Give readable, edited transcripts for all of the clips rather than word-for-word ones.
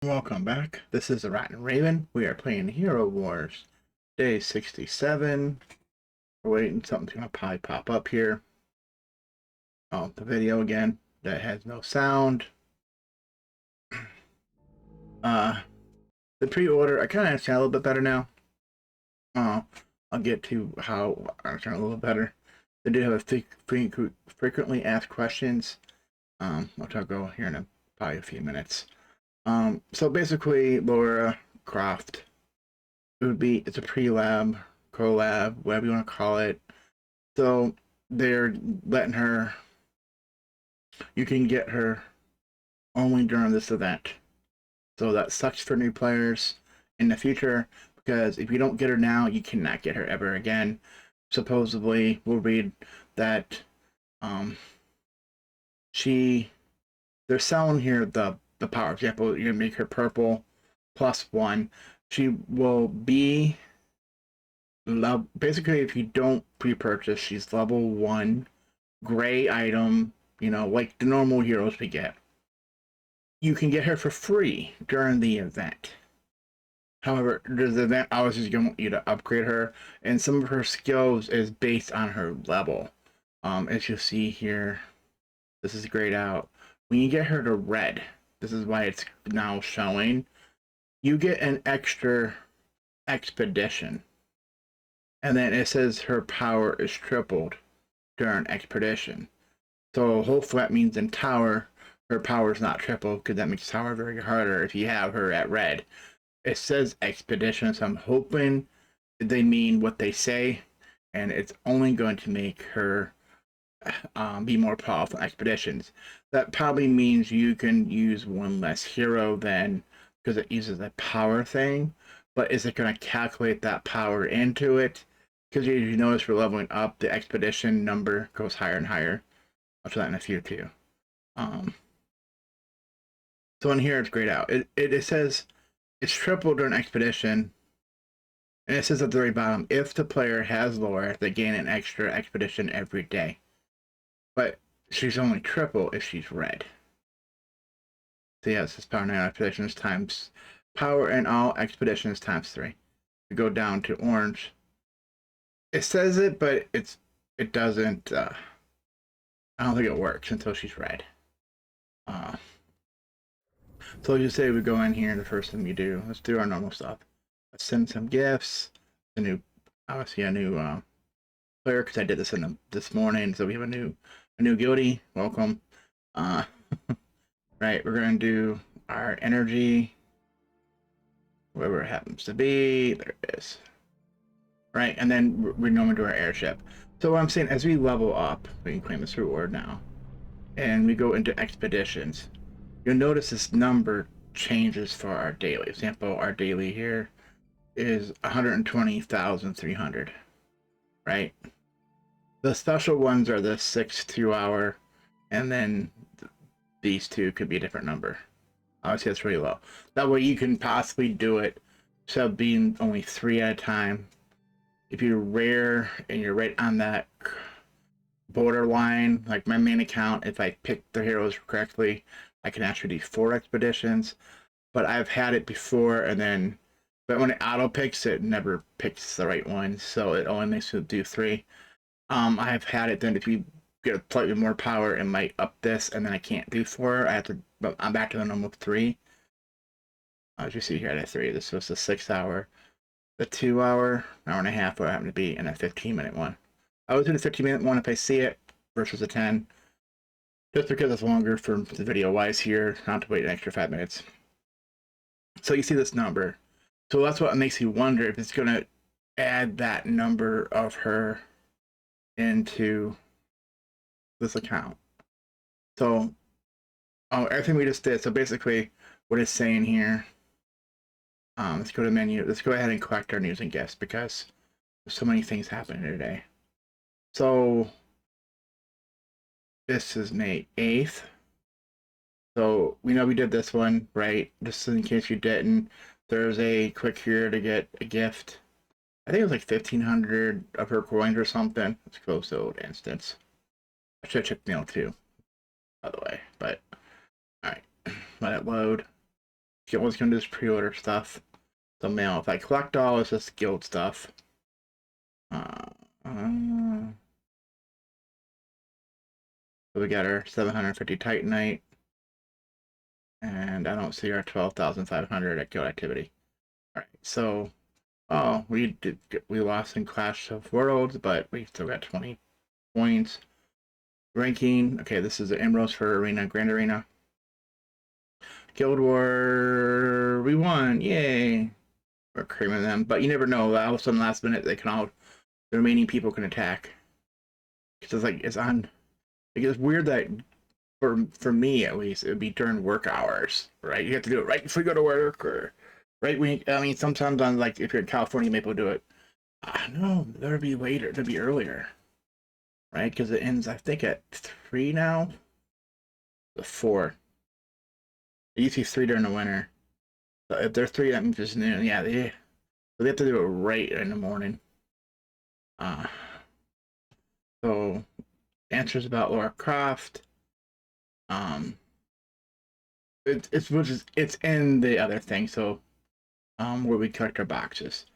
Welcome back. This is the Rotten Raven. We are playing Hero Wars. Day 67. We're waiting, something's gonna probably pop up here. Oh, the video again. That has no sound. Uh, the pre-order, I kind of understand a little bit better now. I'll get to how I understand a little better. They do have a frequently asked questions, which I'll go here in probably a few minutes. So basically, Lara, Croft, it's a pre-lab, collab, whatever you want to call it. So they're letting her, you can get her only during this event. So that sucks for new players in the future, because if you don't get her now, you cannot get her ever again. Supposedly, we'll read that she, they're selling here the power. For example, you're gonna make her purple +1. She will be basically, if you don't pre-purchase, she's level 1 gray item, like the normal heroes we get. You can get her for free during the event. However, the event always is going to want you to upgrade her, and some of her skills is based on her level. As you see here, this is grayed out. When you get her to red, this is why it's now showing, you get an extra expedition. And then it says her power is tripled during expedition. So hopefully that means in tower, her power is not tripled, because that makes tower very harder if you have her at red. It says expedition, so I'm hoping they mean what they say, and it's only going to make her be more powerful in expeditions. That probably means you can use one less hero then, because it uses a power thing. But is it going to calculate that power into it? Because you notice we're leveling up, the expedition number goes higher and higher. I'll show that in a few too. So in here it's grayed out. It says it's triple during expedition, and it says at the very bottom, if the player has Lara, they gain an extra expedition every day. But she's only triple if she's red. So yeah, it says power 9 expeditions times power in all expeditions times 3. We go down to orange. It says it, but it doesn't. I don't think it works until she's red. So just say we go in here, the first thing we do, let's do our normal stuff. Let's send some gifts. Obviously a new player, because I did this this morning. So we have a new guildie. Welcome. Right, we're gonna do our energy, wherever it happens to be. There it is. Right, and then we normally do our airship. So what I'm saying, as we level up, we can claim this reward now, and we go into expeditions. You'll notice this number changes for our daily. For example, our daily here is 120,300, right? The special ones are the 6 2-hour, and then these two could be a different number. Obviously, that's really low. That way you can possibly do it, so being only 3 at a time. If you're rare and you're right on that borderline, like my main account, if I pick the heroes correctly, I can actually do 4 expeditions. But I've had it before, but when it auto picks, it never picks the right one, so it only makes you do 3. I've had it then, if you get slightly more power, it might up this, and then I can't do 4. But I'm back to the normal 3. As you see here, I had 3. This was the 6-hour, the 2-hour, hour and a half, what it happened to be, and a 15-minute one. I always do the 15-minute one if I see it versus a 10, just because it's longer for the video wise here, not to wait an extra 5 minutes. So you see this number. So that's what makes you wonder if it's going to add that number of her into this account. So everything we just did. So basically, what it's saying here. Let's go to menu. Let's go ahead and collect our news and gifts, because there's so many things happening today. So this is May 8th. So we know we did this one, right? Just in case you didn't, there's a click here to get a gift. I think it was like 1,500 of her coins or something. Let's close the old instance. I should have checked mail too, by the way. But all right, let it load. Guild's gonna do this pre-order stuff. The mail. If I collect all, it's just guild stuff. So we got our 750 Titanite. And I don't see our 12,500 at guild activity. Alright, so we lost in Clash of Worlds, but we still got 20 points. Ranking. Okay, this is the emeralds for Arena, Grand Arena. Guild War, we won, yay! We're creaming them, but you never know. All of a sudden, last minute, the remaining people can attack. Because it's on. It's weird that for me at least, it would be during work hours, right? You have to do it right before you go to work, or right when I mean, sometimes on if you're in California, maybe do it. No, that'll be later. That'll be earlier, right? Because it ends, I think, at 3 now. The 4. It used to be 3 during the winter. So if they're 3, that means it's noon. Yeah, they have to do it right in the morning. So answers about Lara Croft. It's in the other thing. So where we collect our boxes.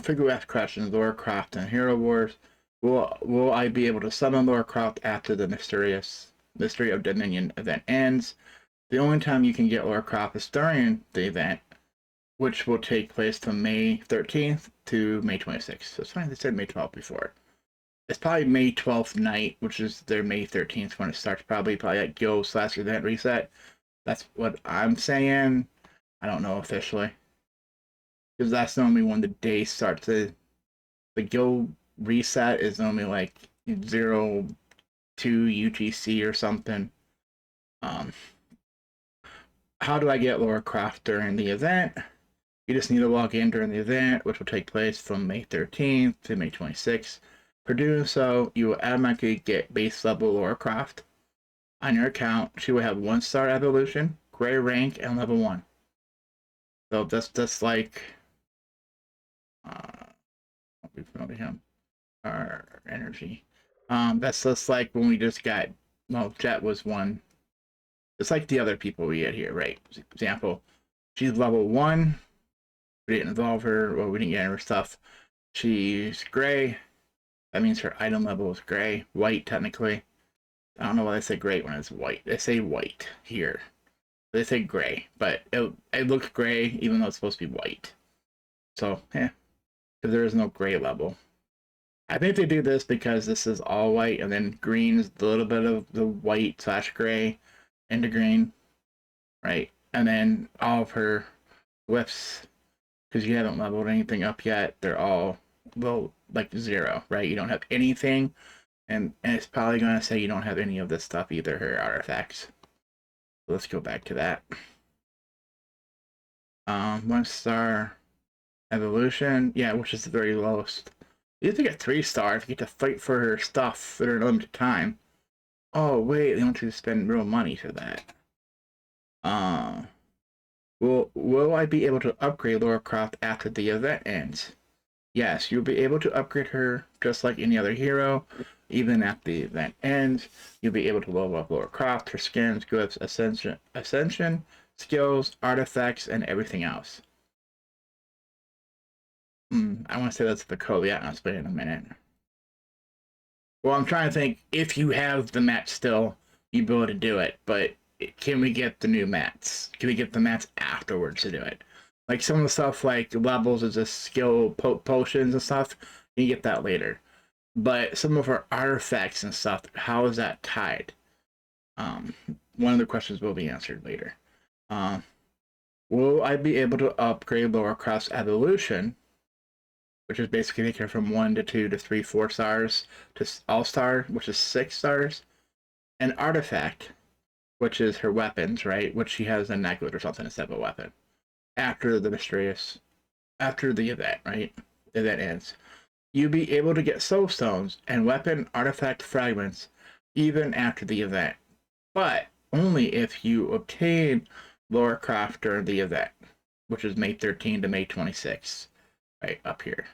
Figure out questions. Lara Croft and HeroWars. Will I be able to summon Lara Croft after the Mystery of Dominion event ends? The only time you can get Lara Croft is during the event, which will take place from May 13th to May 26th. So it's fine, they said May 12th before. It's probably May 12th night, which is their May 13th when it starts, probably at Guild/event reset. That's what I'm saying. I don't know officially. Because that's normally when the day starts. The Guild reset is normally like 02 UTC or something. How do I get Lara Croft during the event? You just need to log in during the event, which will take place from May 13th to May 26th. For doing so, you will automatically get base level Lara Croft. On your account, she will have 1-star evolution, gray rank, and level 1. So that's like we promoted him. Our energy. That's just like when we just got, well, Jet was 1. It's like the other people we get here, right? For example, she's level 1. We didn't involve her, well, we didn't get her stuff. She's gray. That means her item level is gray. White, technically. I don't know why they say gray when it's white. They say white here. They say gray, but it looks gray even though it's supposed to be white. So, yeah. Because there is no gray level. I think they do this because this is all white, and then green is a little bit of the white/gray into green, right? And then all of her whiffs, because you haven't leveled anything up yet, they're all, well, like 0, right? You don't have anything, and it's probably going to say you don't have any of this stuff either, her artifacts. So let's go back to that. 1-star evolution, yeah, which is the very lowest. You have to get 3 stars. You get to fight for her stuff for a limited time. Oh wait, they want you to spend real money for that. Will I be able to upgrade Lara Croft after the event ends? Yes, you'll be able to upgrade her just like any other hero, even after the event ends. You'll be able to level up Lara Croft, her skins, glyphs, ascension, skills, artifacts, and everything else. I want to say that's the code. Yeah, I'll explain in a minute. Well, I'm trying to think, if you have the mats still, you'd be able to do it, but can we get the new mats? Can we get the mats afterwards to do it? Like some of the stuff like levels is just skill potions and stuff, you get that later. But some of our artifacts and stuff, how is that tied? One of the questions will be answered later. Will I be able to upgrade Lara Croft's evolution, which is basically taking her from 1 to 2 to 3, 4 stars, to all-star, which is 6 stars, and artifact, which is her weapons, right? Which she has a necklet or something instead of a weapon. After the event, right? The event ends. You'll be able to get soul stones and weapon artifact fragments even after the event, but only if you obtain Lara Croft during the event, which is May 13 to May 26, right up here.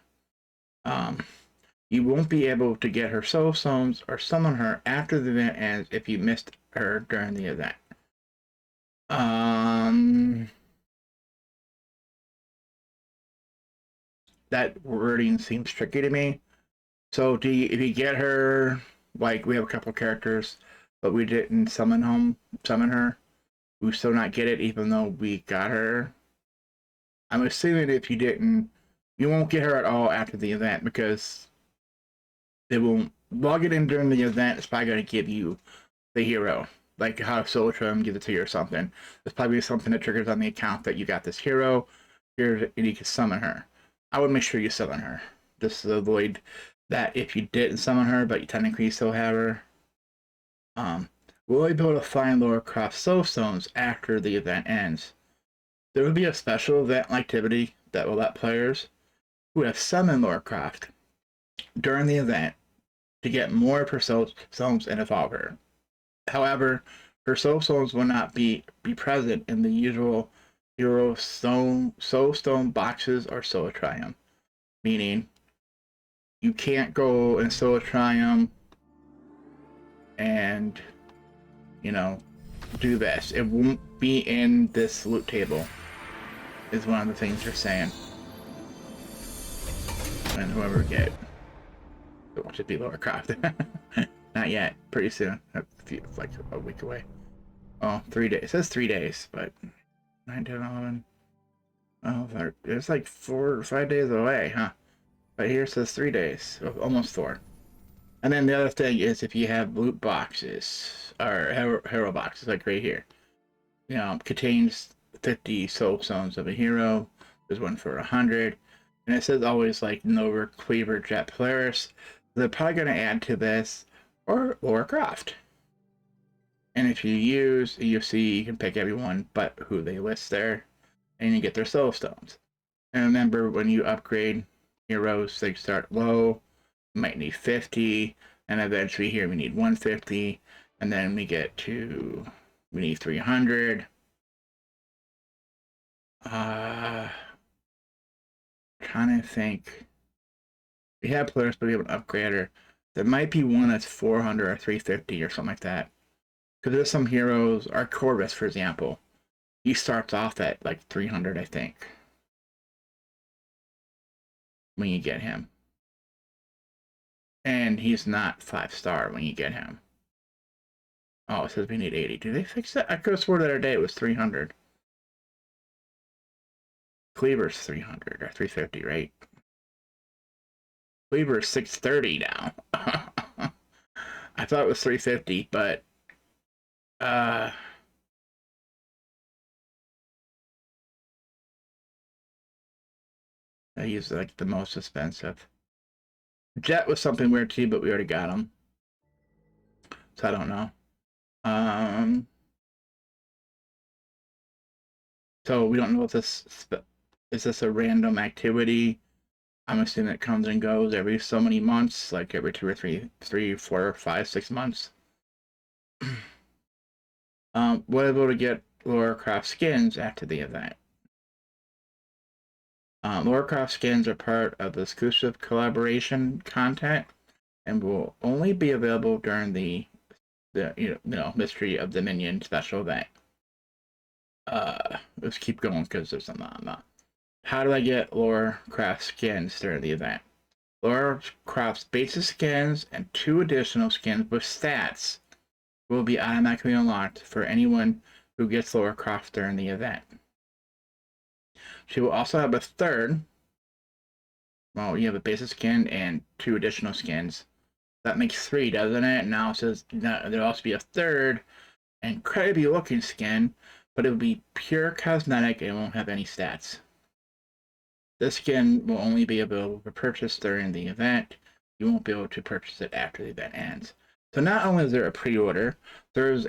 You won't be able to get her soul stones or summon her after the event ends if you missed her during the event. that wording seems tricky to me. So if you get her, like we have a couple characters, but we didn't summon her, we still not get it even though we got her. I'm assuming if you didn't, you won't get her at all after the event because they won't log it in during the event. It's probably going to give you the hero, like how Solotrum gives it to you or something. There's probably something that triggers on the account that you got this hero, here, and you can summon her. I would make sure you summon her, just to avoid that if you didn't summon her, but you technically still have her. Will we be able to find Lara Croft Soul Stones after the event ends? There will be a special event activity that will let players who have summoned Lara Croft during the event to get more of her soul stones and evolve her. However, her soul stones will not be present in the usual Hero Soul Stone boxes or Solitrium, meaning you can't go in Solitrium and, you know, do this. It won't be in this loot table, is one of the things they're saying. And whoever get it wants to be Lara Croft. Not yet. Pretty soon. Like a week away. Oh, 3 days. It says 3 days, but 9, 10, 11. Oh, it's like 4 or 5 days away, huh? But here it says 3 days. Almost 4. And then the other thing is if you have loot boxes, or hero boxes, like right here. You know, contains 50 soul stones of a hero. There's one for 100. And it says always like Nova, Cleaver, Jet, Polaris. They're probably going to add to this or Lara Croft. And if you use, you see, you can pick everyone but who they list there, and you get their soul stones. And remember, when you upgrade heroes, they start low. You might need 50, and eventually here we need 150, and then we get to, we need 300. Trying to think. We have players, but we have an upgrader. There might be one that's 400 or 350 or something like that. Because there's some heroes, our Corvus, for example, he starts off at like 300, I think, when you get him. And he's not 5-star when you get him. Oh, it says we need 80. Did they fix that? I could have swore the other day it was 300. Cleaver's 300 or 350, right? Cleaver's 630 now. I thought it was 350, but I used like the most expensive. Jet was something weird too, but we already got him, so I don't know. So we don't know if this is this a random activity. I'm assuming it comes and goes every so many months, like every 2 or 3, 4, 5, 6 months. We're able to get Lara Croft skins after the event. Lara Croft skins are part of the exclusive collaboration content and will only be available during the Mystery of Dominion special event. Let's keep going because there's something. How do I get Lara Croft skins during the event? Lara Croft's basic skins and 2 additional skins with stats will be automatically unlocked for anyone who gets Lara Croft during the event. She will also have a third. Well, you have a basic skin and 2 additional skins. That makes 3, doesn't it? Now it says there'll also be a third incredibly looking skin, but it will be pure cosmetic and won't have any stats. This skin will only be available for purchase during the event. You won't be able to purchase it after the event ends. So not only is there a pre-order, there's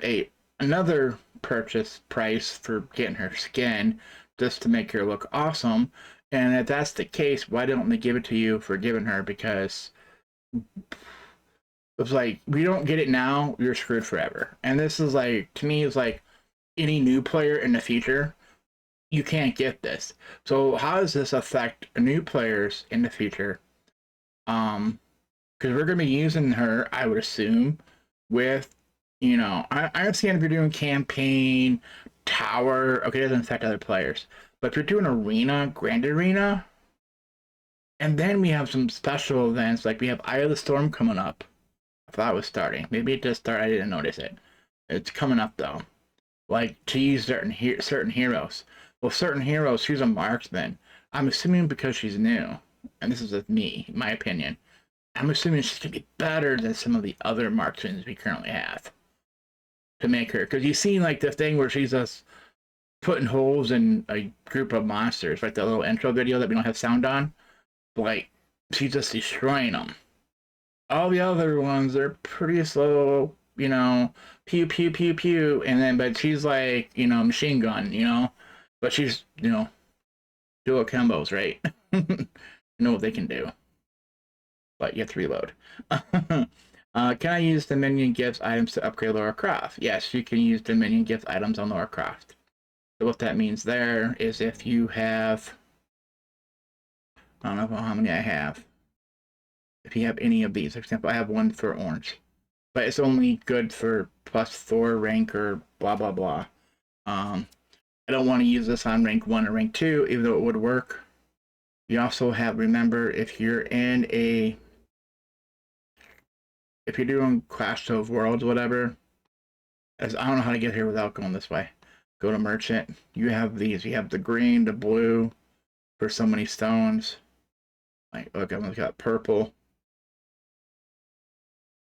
another purchase price for getting her skin just to make her look awesome. And if that's the case, why don't they give it to you for giving her? Because it's like, we don't get it now, you're screwed forever. And this is like, to me, it's like any new player in the future, you can't get this. So how does this affect new players in the future? Because we're going to be using her, I would assume, with, I understand if you're doing campaign, tower, okay, it doesn't affect other players. But if you're doing arena, grand arena, And then we have some special events, like we have Eye of the Storm coming up. I thought it was starting. Maybe it just started, I didn't notice it. It's coming up though. Like to use certain heroes. Well, certain heroes, she's a marksman. I'm assuming because she's new, and this is with me, my opinion. I'm assuming she's gonna be better than some of the other marksmen we currently have to make her. Because you seen like the thing where she's just putting holes in a group of monsters, like the little intro video that we don't have sound on. Like she's just destroying them. All the other ones are pretty slow, you know, pew pew pew pew, and then but she's like, you know, machine gun, you know, but she's, you know, dual combos, right? You know what they can do, but you have to reload. Can I use Dominion Gifts items to upgrade Lara Croft? Yes, you can use Dominion Gift items on Lara Croft. So what that means there is if you have, I don't know how many I have. If you have any of these, for example, I have one for orange, but it's only good for +4 rank or blah blah blah. I don't want to use this on rank 1 or rank 2, even though it would work. You also have, remember, if you're doing Clash of Worlds, whatever, as I don't know how to get here without going this way. Go to Merchant. You have these. You have the green, the blue for so many stones. Like, look, I've got purple.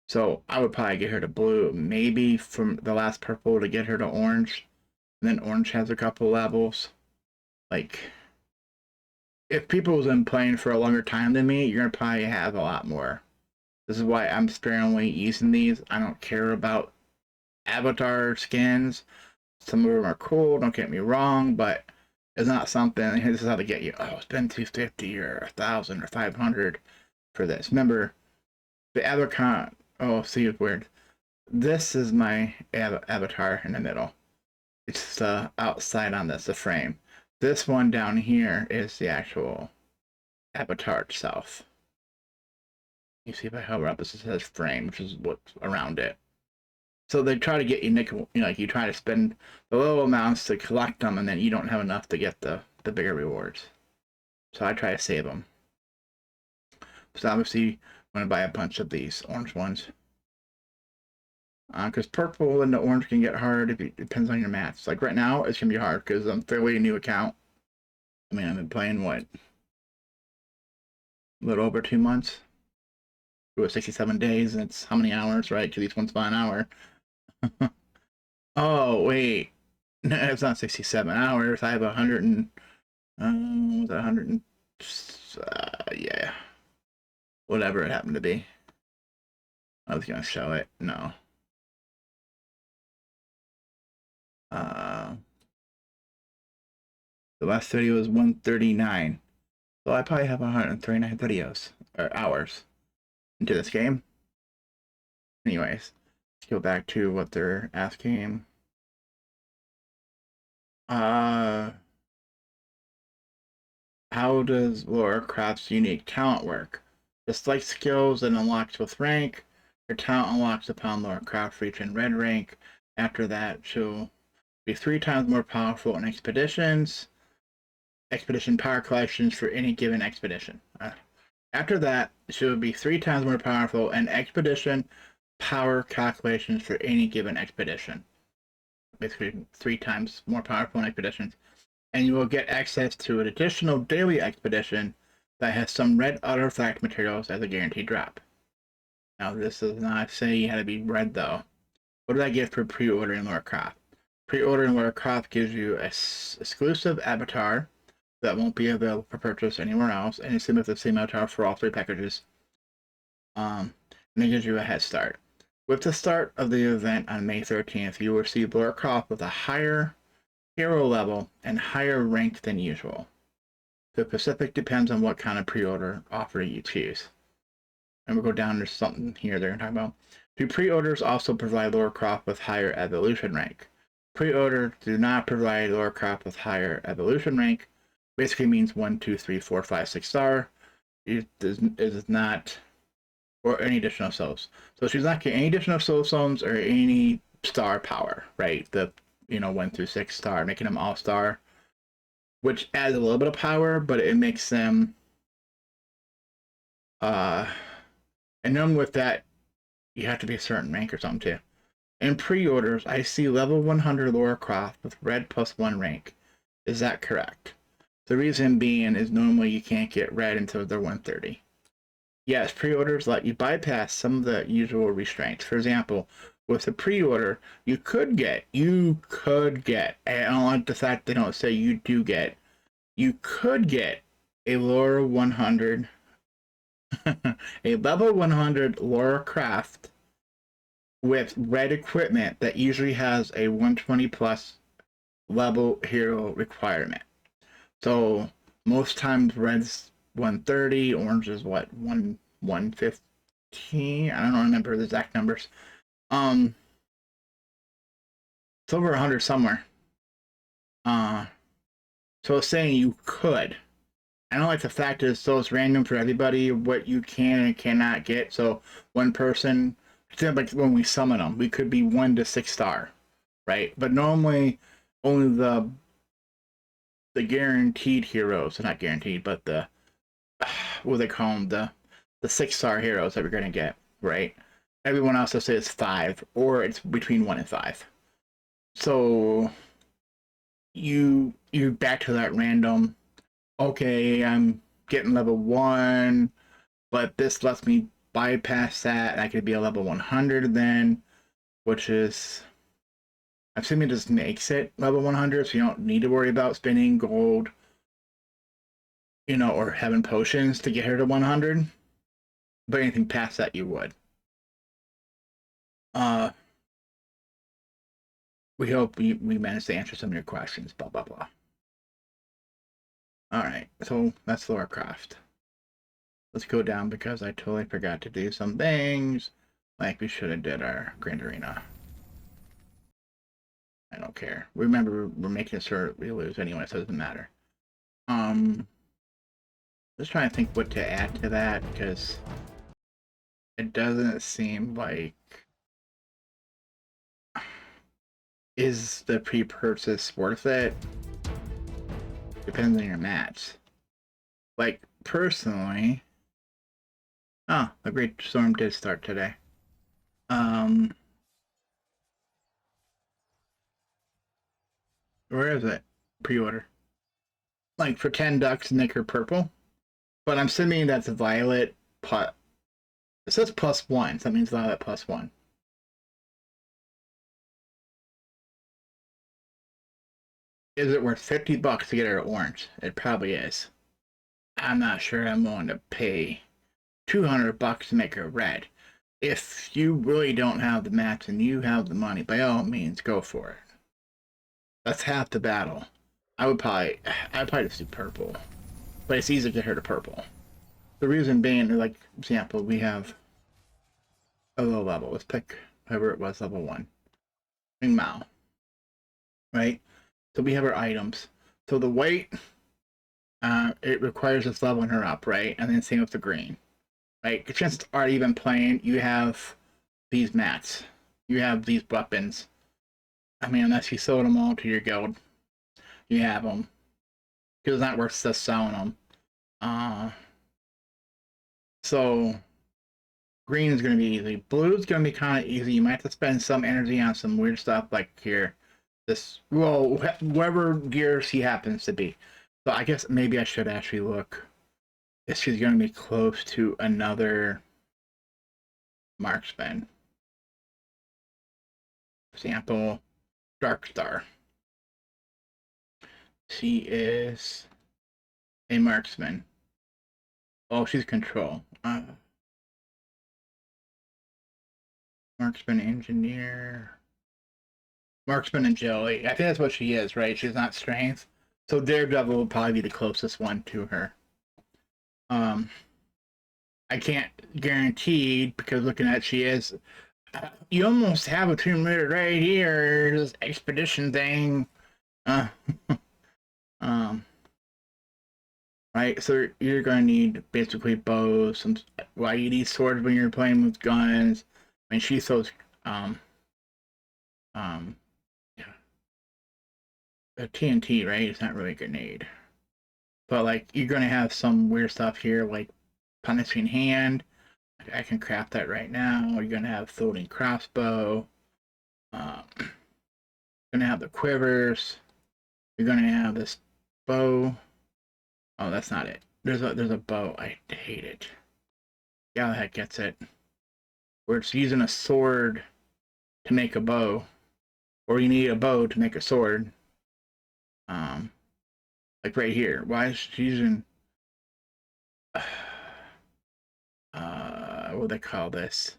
So I would probably get her to blue, maybe from the last purple to get her to orange. And then orange has a couple levels. Like, if people have been playing for a longer time than me, you're going to probably have a lot more. This is why I'm sparingly using these. I don't care about avatar skins. Some of them are cool, don't get me wrong, but it's not something, this is how to get you, oh, spend 250 or 1,000 or 500 for this. Remember, the avatar, oh, see, it's weird. This is my avatar in the middle. It's the outside on this, the frame. This one down here is the actual avatar itself. You see if I hover up, this says frame, which is what's around it. So they try to get you nickel, you know, like you try to spend the low amounts to collect them, and then you don't have enough to get the bigger rewards. So I try to save them. So obviously, I'm going to buy a bunch of these orange ones. Because purple and the orange can get hard if it depends on your match. Like right now, it's going to be hard because I'm fairly new account. I mean, I've been playing, what, a little over 2 months? It was 67 days, and it's how many hours, right? Because each one's about an hour. Oh, wait. No, it's not 67 hours. I have 100 and... was that 100 and... yeah. Whatever it happened to be. I was going to show it. No. The last video was 139. So I probably have 139 videos, or hours, into this game. Anyways, let's go back to what they're asking. How does Lara Croft's unique talent work? Just like skills and unlocks with rank, her talent unlocks upon Lara Croft reaching red rank. After that, she'll be 3 times more powerful in expedition power collections for any given expedition. After that, she will be 3 times more powerful in expedition power calculations for any given expedition. Basically, 3 times more powerful in expeditions. And you will get access to an additional daily expedition that has some red artifact materials as a guaranteed drop. Now, this does not say you had to be red, though. What did I get for pre-ordering Lara Croft? Pre-ordering Lara Croft gives you an exclusive avatar that won't be available for purchase anywhere else, and it's the same avatar for all 3 packages. And it gives you a head start. With the start of the event on May 13th, you will receive Lara Croft with a higher hero level and higher rank than usual. The specific depends on what kind of pre-order offer you choose. And we'll go down to something here they're going to talk about. Do pre-orders also provide Lara Croft with higher evolution rank? Pre-orders do not provide Lara Croft with higher evolution rank. Basically means 1, 2, 3, 4, 5, 6 star. It is not, or any additional souls. So she's not getting any additional soul stones or any star power, right? The 1 through 6 star, making them all star, which adds a little bit of power, but it makes them Uh, and then with that, you have to be a certain rank or something too. In pre-orders, I see level 100 Lara Croft with red +1 rank. Is that correct? The reason being is normally you can't get red until they're 130. Yes, pre-orders let you bypass some of the usual restraints. For example, with a pre-order, you could get, and I don't like the fact they don't say you do get, you could get a Lara 100, a level 100 Lara Croft with red equipment that usually has a 120 plus level hero requirement. So most times red's 130, orange is what, 115. I don't remember the exact numbers. It's over 100 somewhere. So it's saying you could. I don't like the fact is so it's random for everybody what you can and cannot get. So one person, like when we summon them, we could be 1 to 6 star, right? But normally only the guaranteed heroes, not guaranteed, but the what they call them, the 6 star heroes that we're gonna get, right? Everyone else will say it's 5, or it's between 1 and 5. So you back to that random. Okay, I'm getting level 1, but this lets me bypass that. And I could be a level 100 then, which is, I'm assuming it just makes it level 100, so you don't need to worry about spending gold, or having potions to get her to 100. But anything past that, you would. Uh, we hope we managed to answer some of your questions. Blah blah blah. All right, so that's Lara Croft. Let's go down because I totally forgot to do some things, like we should have did our Grand Arena. I don't care. Remember, we're making sure we lose anyway, so it doesn't matter. Just trying to think what to add to that because it doesn't seem like is the pre-purchase worth it? Depends on your match. Like personally, oh, a great storm did start today. Where is it? Pre-order. Like for 10 ducks, make her purple. But I'm assuming that's violet. It says +1, so that means violet +1. Is it worth $50 to get her orange? It probably is. I'm not sure I'm willing to pay $200 to make her red. If you really don't have the match and you have the money, by all means, go for it. That's half the battle. I'd probably just do purple, but it's easy to get her to purple. The reason being, like example, we have a low level. Let's pick whoever it was, level 1. Ming Mao, right? So we have our items. So the white, it requires us leveling her up, right? And then same with the green, right? Since it's already been playing, you have these mats. You have these weapons. I mean, unless you sold them all to your guild, you have them. Because it's not worth just selling them. So green is going to be easy. Blue is going to be kind of easy. You might have to spend some energy on some weird stuff like here. Whoever gear she happens to be. So I guess maybe I should actually look if she's going to be close to another marksman. For example, Dark Star. She is a marksman. Oh, she's control. Marksman engineer. Marksman agility. I think that's what she is, right? She's not strength. So Daredevil will probably be the closest one to her. I can't guarantee because looking at she is. You almost have a Tomb Raider right here. This expedition thing. Right. So you're gonna need basically bows. Why you need swords when you're playing with guns. I mean, she throws yeah. A TNT, right? It's not really a grenade. But like you're gonna have some weird stuff here, like punishing hand. I can craft that right now. You're gonna have floating crossbow. You're gonna have the quivers. You're gonna have this bow. Oh, that's not it. There's a bow. I hate it. Yeah, the heck gets it. Where it's using a sword to make a bow, or you need a bow to make a sword. Like right here. Why is she using? What do they call this? Is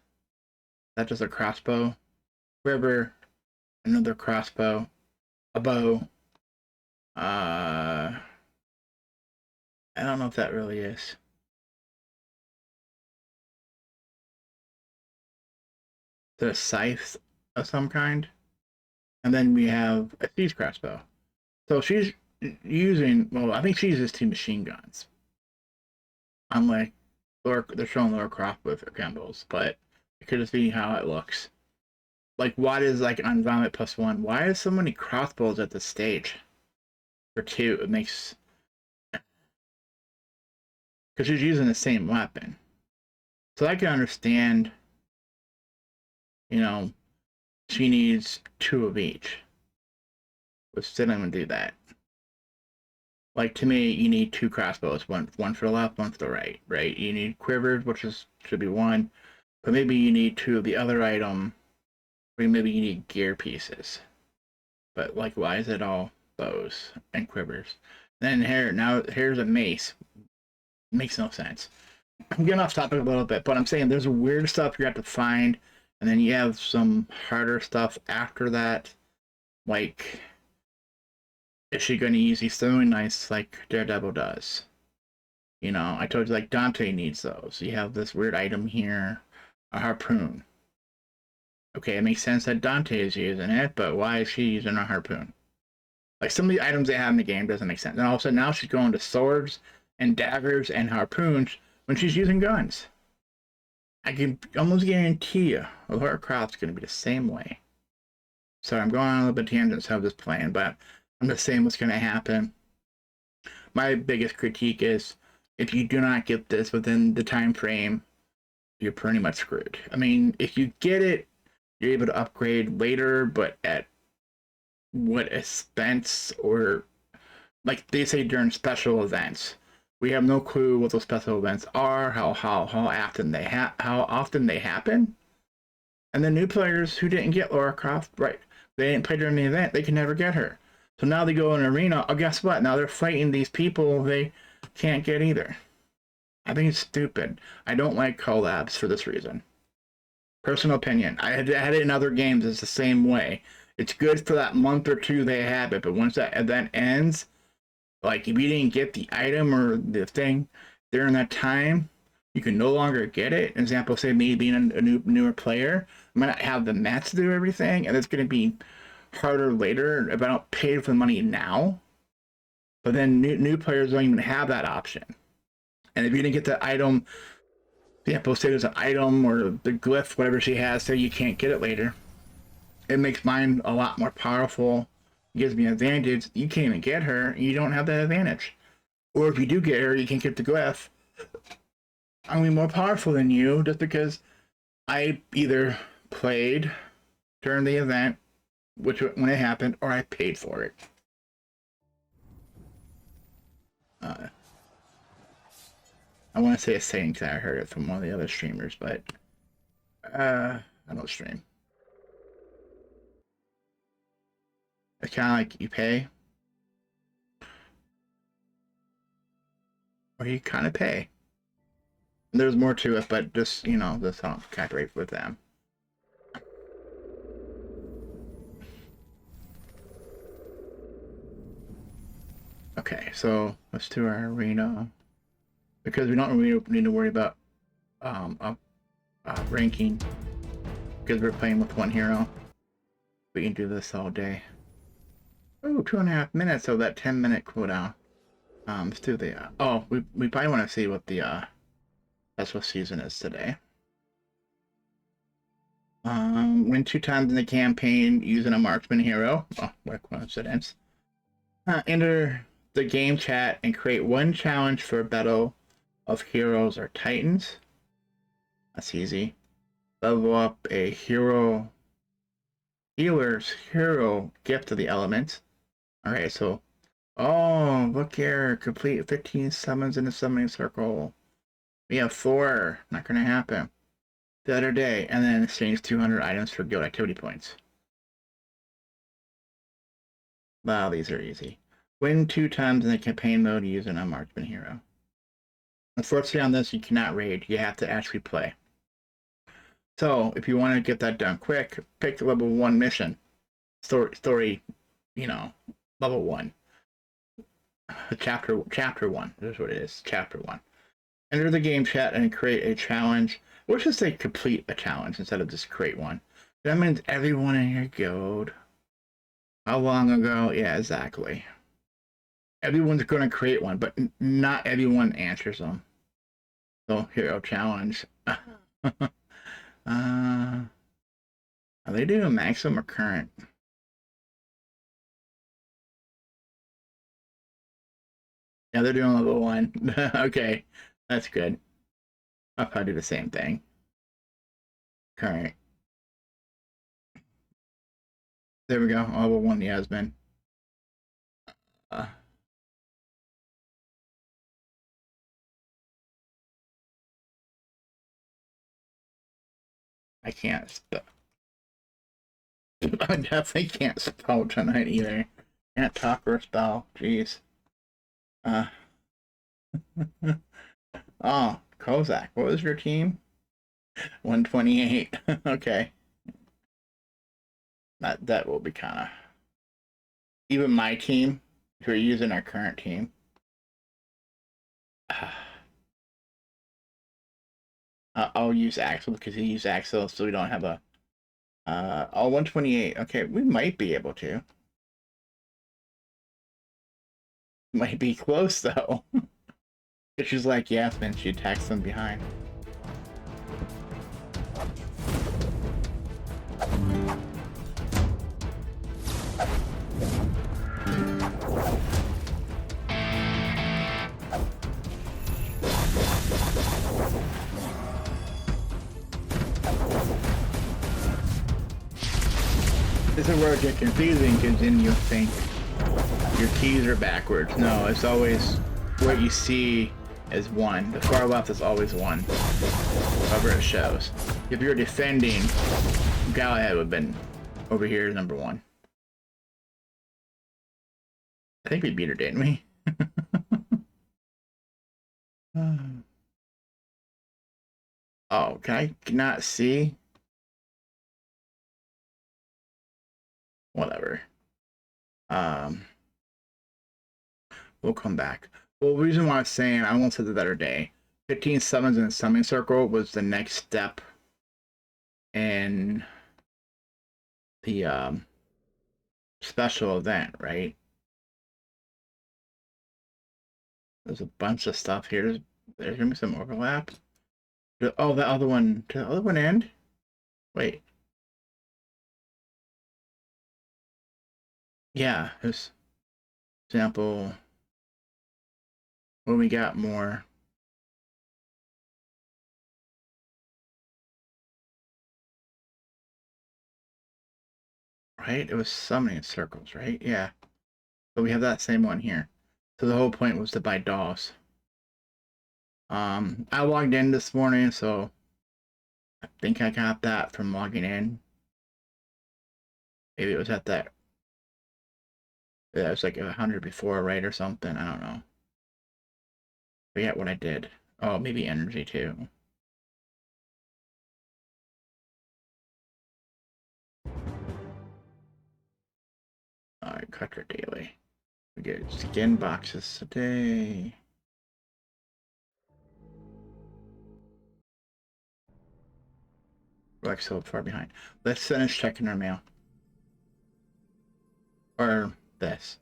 that just a crossbow? Quiver, another crossbow, a bow. I don't know if that really is. The scythe of some kind. And then we have a siege crossbow. So she's using, well, I think she uses 2 machine guns. Unlike they're showing Lara Croft with her gimbals, but you could just see how it looks. Like, why is like on Vomit +1? Why is so many crossbows at the stage? For 2, it makes, because she's using the same weapon. So I can understand, you know, she needs 2 of each. But still, I'm gonna do that. Like, to me, you need 2 crossbows, one for the left, one for the right, right? You need quivers, which should be 1, but maybe you need 2 of the other item, or maybe you need gear pieces. But like, why is it all bows and quivers? Then here's a mace. Makes no sense. I'm getting off topic a little bit, but I'm saying there's weird stuff you have to find, and then you have some harder stuff after that, like, is she going to use these throwing knives like Daredevil does? You know, I told you, like, Dante needs those. You have this weird item here, a harpoon. Okay, it makes sense that Dante is using it, but why is she using a harpoon? Like, some of the items they have in the game doesn't make sense. And all of a sudden, now she's going to swords and daggers and harpoons when she's using guns. I can almost guarantee you, Lara Croft's going to be the same way. So I'm going on a little bit tangents of this plan, but I'm just saying what's going to happen. My biggest critique is if you do not get this within the time frame, you're pretty much screwed. I mean, if you get it, you're able to upgrade later, but at what expense? Or like they say during special events, we have no clue what those special events are, how often they happen. And the new players who didn't get Lara Croft, right? They didn't play during the event, they can never get her. So now they go in an arena. Oh, guess what? Now they're fighting these people they can't get either. I think it's stupid. I don't like collabs for this reason. Personal opinion. I had it in other games. It's the same way. It's good for that month or 2 they have it, but once that event ends, like if you didn't get the item or the thing during that time, you can no longer get it. An example, say me being a newer player, I might not have the mats to do everything, and it's going to be harder later if I don't pay for the money now. But then new players don't even have that option. And if you didn't get the item, example, say there's an item or the glyph, whatever she has, say you can't get it later. It makes mine a lot more powerful. It gives me an advantage. You can't even get her, and you don't have that advantage. Or if you do get her, you can't get the glyph. I'm gonna be more powerful than you just because I either played during the event, which when it happened, or I paid for it. I want to say a saying because I heard it from one of the other streamers, but I don't stream. It's kind of like you pay, or you kind of pay. And there's more to it, but just, you know, this I don't cooperate with them. Okay, so let's do our arena. Because we don't really need to worry about ranking, because we're playing with 1 hero. We can do this all day. Oh, 2.5 minutes of that 10-minute cooldown. Let's do the oh, we probably want to see what the special season is today. Win 2 times in the campaign using a marksman hero. Oh, what a coincidence. Enter the game chat and create 1 challenge for a battle of heroes or titans. That's easy. Level up a healer's hero gift of the elements. Alright, so oh, look here. Complete 15 summons in the summoning circle. We have 4. Not gonna happen. The other day, and then exchange 200 items for guild activity points. Wow, these are easy. Win 2 times in the campaign mode using a marksman hero. Unfortunately, on this, you cannot raid. You have to actually play. So, if you want to get that done quick, pick the level 1 mission. Story, you know, level 1. Chapter 1. That's what it is. Chapter 1. Enter the game chat and create a challenge. Or should say complete a challenge instead of just create one. That means everyone in your guild. How long ago? Yeah, exactly. Everyone's going to create one, but not everyone answers them. So, hero challenge. Are they doing maximum or current? Yeah, they're doing level 1. Okay, that's good. I'll probably do the same thing. Current. There we go. Level 1 Yasmin. I can't spell. I definitely can't spell tonight either. Can't talk or spell. Jeez. Oh, Kozak. What was your team? 128. Okay. That will be kind of. Even my team, if we're using our current team. I'll use Axel because he used Axel, so we don't have a. 128. Okay, we might be able to. Might be close though. She's like Yasmin, she attacks them behind. This is where it gets confusing because then you'll think your keys are backwards. No, it's always what you see as 1. The far left is always 1. However it shows. If you're defending, Galahad would have been over here number 1. I think we beat her, didn't we? Oh, can I not see? Whatever. We'll come back. Well, the reason why I was saying, I almost said the other day, 15 summons in the summoning circle was the next step in the special event, right? There's a bunch of stuff here. There's gonna be some overlap. Oh, the other one. Did the other one end? Wait. Yeah, there's example when we got more. Right? It was summoning circles, right? Yeah. But we have that same one here. So the whole point was to buy dolls. I logged in this morning, so I think I got that from logging in. Maybe it was at that. Yeah, it was like 100 before, right, or something. I don't know. Forget what I did. Oh, maybe energy too. Alright, Cutter Daily. We get skin boxes today. We're like so far behind. Let's finish checking our mail. Or this.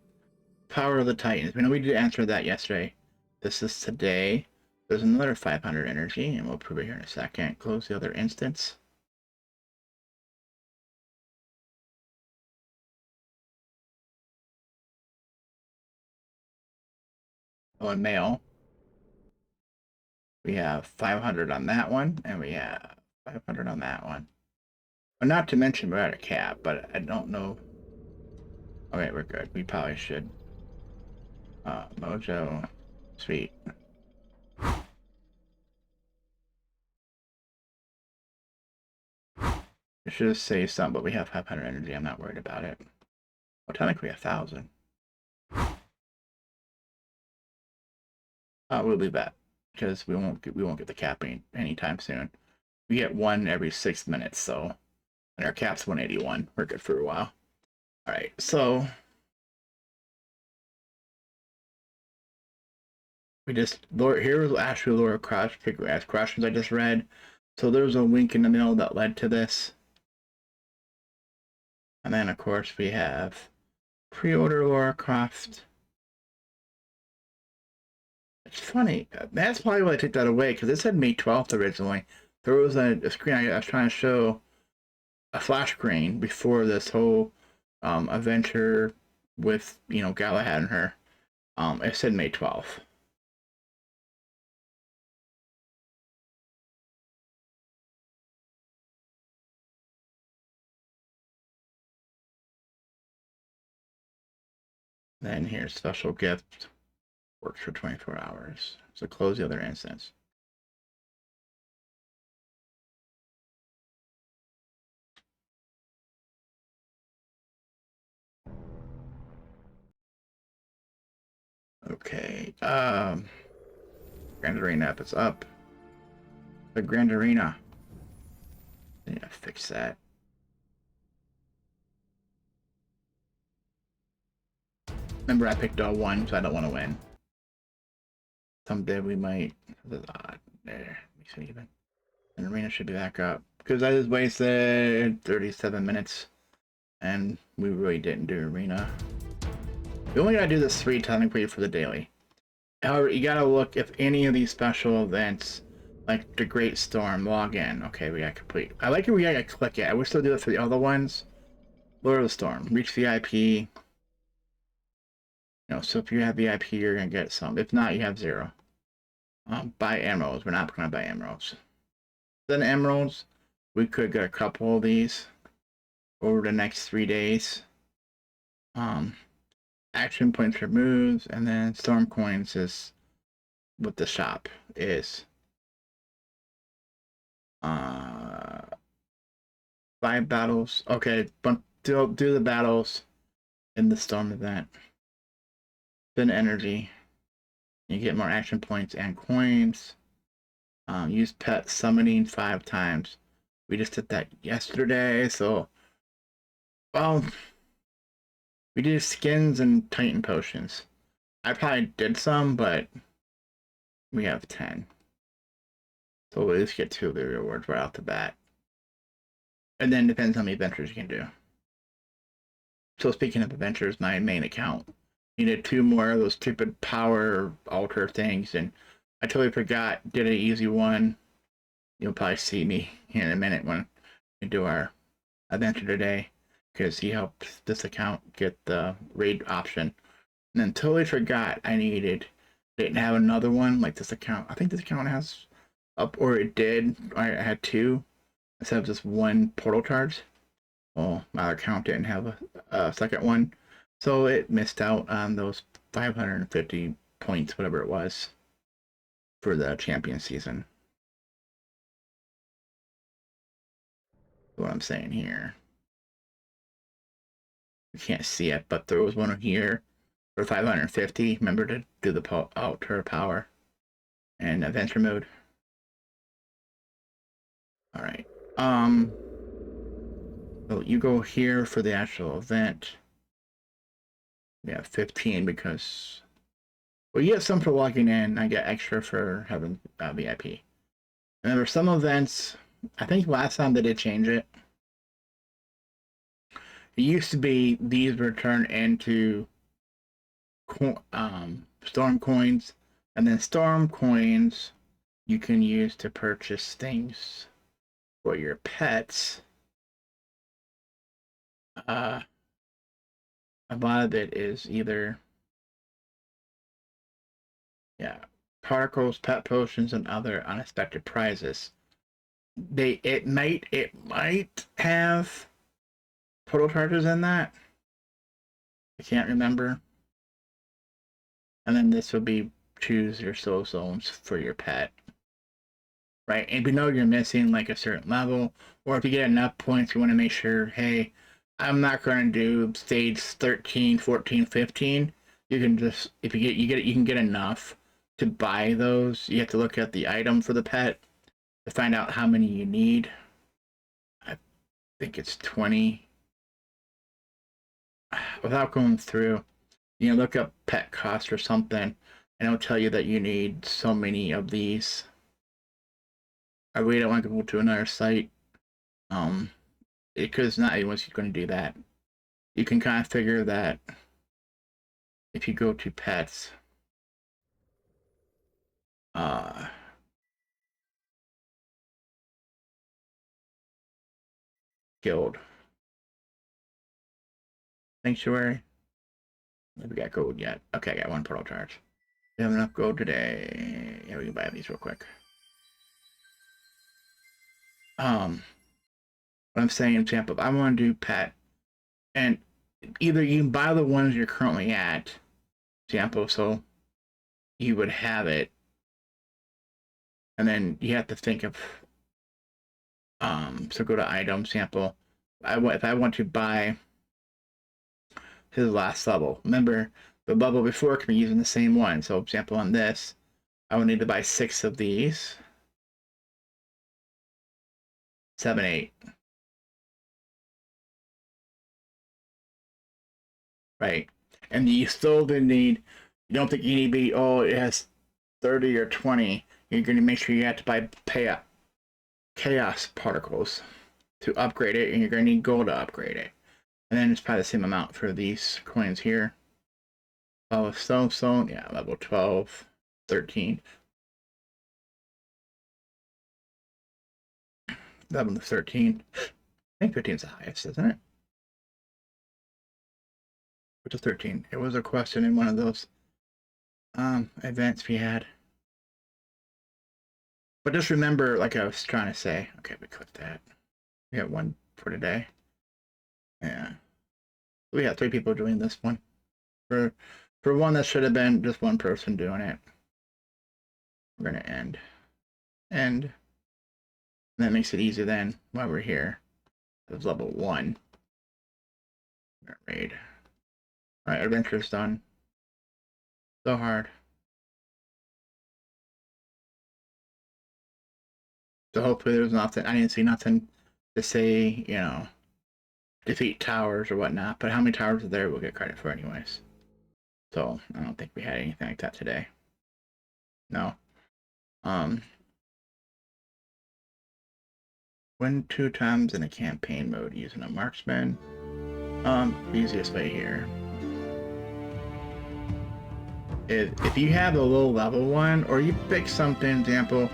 Power of the Titans. We know we did answer that yesterday. This is today. There's another 500 energy, and we'll prove it here in a second. Close the other instance. Oh, and mail. We have 500 on that one, and we have 500 on that one. Well, not to mention we're at a cap, but I don't know. Okay, we're good. We probably should. Mojo. Sweet. We should have saved some, but we have 500 energy. I'm not worried about it. Well, technically 1,000. We'll leave that because we won't get the capping anytime soon. We get one every 6 minutes, so and our cap's 181. We're good for a while. All right, so we just here was actually Lara Croft questions I just read. So there's a link in the middle that led to this. And then of course we have pre-order Lara Croft. It's funny. That's probably why I took that away, because it said May 12th originally. There was a screen I was trying to show, a flash screen before this whole adventure with, you know, Galahad and her. It said May 12th. Then here's special gift. Works for 24 hours. So close the other instance. Okay. Grand Arena, if it's up. The Grand Arena. Yeah, fix that. Remember, I picked all one, so I don't want to win. Someday we might. There, makes it even. And Arena should be back up because I just wasted 37 minutes, and we really didn't do Arena. We only gotta do this 3 technically for the daily. However, you gotta look if any of these special events, like the Great Storm, log in. Okay, we got complete. I like it. We gotta click it. I wish they'll do it for the other ones. Lord of the Storm, reach VIP. You know, so if you have VIP, you're gonna get some. If not, you have 0. Buy emeralds. We're not gonna buy emeralds. Then emeralds, we could get a couple of these over the next 3 days. Action points for moves, and then storm coins is what the shop is. 5 battles. Okay, but do the battles in the storm event. Then energy. You get more action points and coins. Use pet summoning 5 times. We just did that yesterday, so well, we did skins and Titan potions. I probably did some, but we have 10. So we'll at least get 2 of the rewards right off the bat. And then depends how many adventures you can do. So speaking of adventures, my main account needed 2 more of those stupid power altar things, and I totally forgot, did an easy one. You'll probably see me here in a minute when we do our adventure today, because he helped this account get the raid option. And then totally forgot I didn't have another one like this account. I think this account has up, or it did. I had 2 instead of just 1 portal charge. Well, my other account didn't have a second one, so it missed out on those 550 points, whatever it was, for the champion season. What I'm saying here. You can't see it, but there was one here for 550. Remember to do the altar power and adventure mode. All right. So you go here for the actual event. We have 15 because, well, you get some for logging in. I get extra for having VIP. Remember, some events, I think last time they did change it. It used to be these were turned into storm coins, and then storm coins you can use to purchase things for your pets. A lot of it is either, yeah, particles, pet potions, and other unexpected prizes. It might have total charges in that. I can't remember. And then this would be choose your soul zones for your pet. Right? And if you know you're missing like a certain level, or if you get enough points, you want to make sure, hey, I'm not going to do stage 13, 14, 15. You can just, if you can get enough to buy those. You have to look at the item for the pet to find out how many you need. I think it's 20. Without going through, you know, look up pet cost or something, and it'll tell you that you need so many of these. I really don't want to go to another site. Because not everyone's going to do that. You can kind of figure that if you go to pets, guild, sanctuary. Maybe we got gold yet. Okay, I got one portal charge. We have enough gold today. Yeah, we can buy these real quick. What I'm saying, example, if I want to do pet, and either you can buy the ones you're currently at, example, so you would have it, and then you have to think of, so go to item sample. If I want to buy his last level, remember the level before can be using the same one. So example on this, I would need to buy 6 of these. 7, 8. Right. And you still then need, you don't think you need to be, oh, it has 30 or 20. You're going to make sure you have to buy chaos particles to upgrade it, and you're going to need gold to upgrade it. And then it's probably the same amount for these coins here. Oh, stone, yeah, level 12, 13. 11 to 13. I think 15 is the highest, isn't it? Which is 13. It was a question in one of those events we had. But just remember, like I was trying to say, okay, we click that. We got one for today. Yeah. We got 3 people doing this one. For one that should have been just one person doing it. We're gonna end. And that makes it easy then while we're here. It's level 1. Raid. Alright, adventure's done. So hard. So hopefully there's nothing, I didn't see nothing to say, you know, defeat towers or whatnot, but how many towers are there we'll get credit for anyways. So I don't think we had anything like that today. No. Win 2 times in a campaign mode using a marksman. Easiest way here. If you have a low level one, or you pick something, example,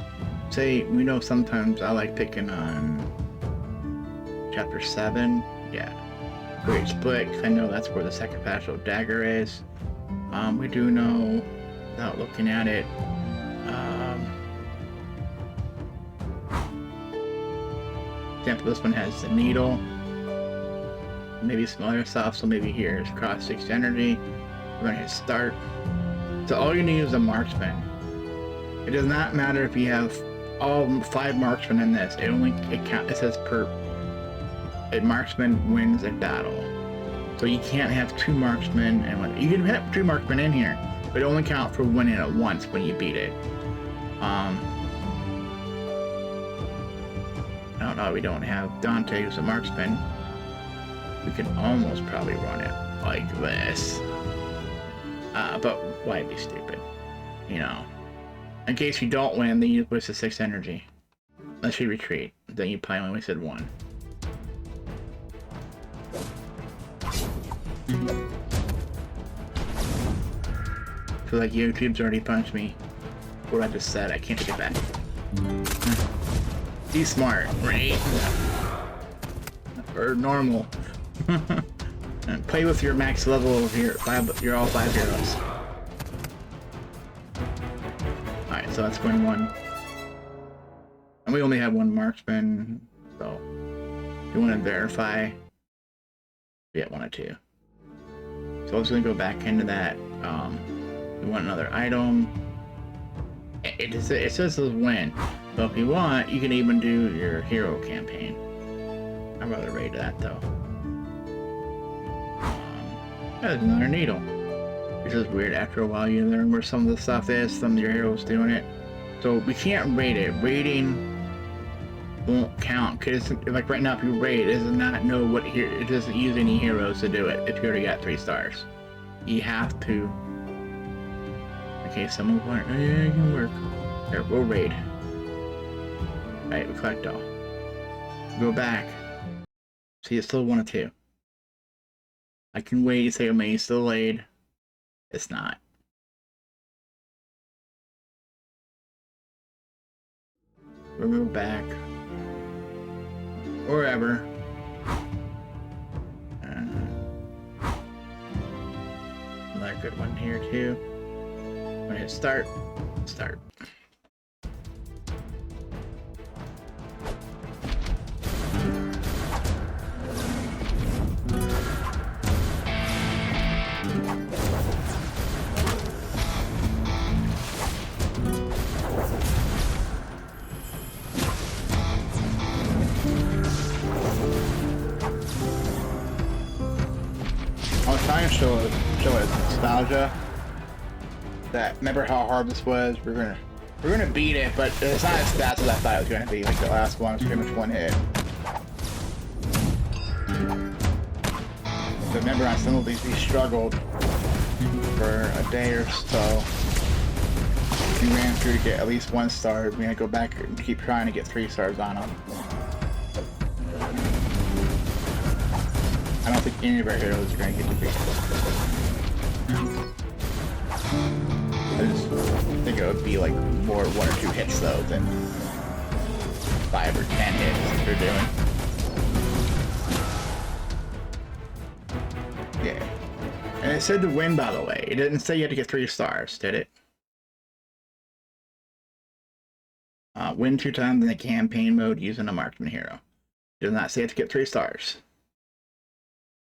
say, we know sometimes I like picking on chapter 7, yeah, Great Split, because I know that's where the sacrificial dagger is. We do know, without looking at it, example, this one has the needle, maybe some other stuff, so maybe here's cross 6 energy. We're gonna hit start. So all you need is a marksman. It does not matter if you have all 5 marksmen in this. It says a marksman wins a battle. So you can't have 2 marksmen and you can have 2 marksmen in here, but it only count for winning it once when you beat it. I don't know. We don't have Dante who's a marksman. We can almost probably run it like this. But why be stupid? You know. In case you don't win, then you waste the 6 energy. Unless you retreat, then you probably only wasted 1. I feel like YouTube's already punished me for what I just said. I can't take it back. Be smart, right? Or normal. And play with your max level of your all 5 heroes. so that's going one. And we only have one marksman, so if you want to verify, we get 1 or 2. So I was going to go back into that. We want another item. It says this win. So if you want, you can even do your hero campaign. I'd rather raid that though. There's another needle. It's just weird. After a while, you learn where some of the stuff is. Some of your heroes doing it. So we can't raid it. Raiding won't count because, like right now, if you raid, it does not know what here. It doesn't use any heroes to do it. If you already got 3 stars, you have to. Okay, someone went. Oh, yeah, it can work. There, we'll raid. Right, we collect all. Go back. See, it's still 1 or 2. I can wait. You say, oh, maybe it's still laid. It's not. We'll go back. Wherever. Another good one here too. I'm gonna hit start. Start. I was trying to show us nostalgia. That remember how hard this was? We're gonna beat it, but it's not as fast as I thought it was gonna be. Like the last one was pretty much 1 hit. So remember on some of these we struggled for a day or so. We ran through to get at least 1 star. We're gonna go back and keep trying to get 3 stars on them. I don't think any of our heroes are going to get to 3 stars. I just think it would be like more 1 or 2 hits though than 5 or 10 hits that they're doing. Yeah. And it said to win, by the way. It didn't say you had to get 3 stars, did it? Win 2 times in the campaign mode using a marksman hero. It does not say you have to get 3 stars.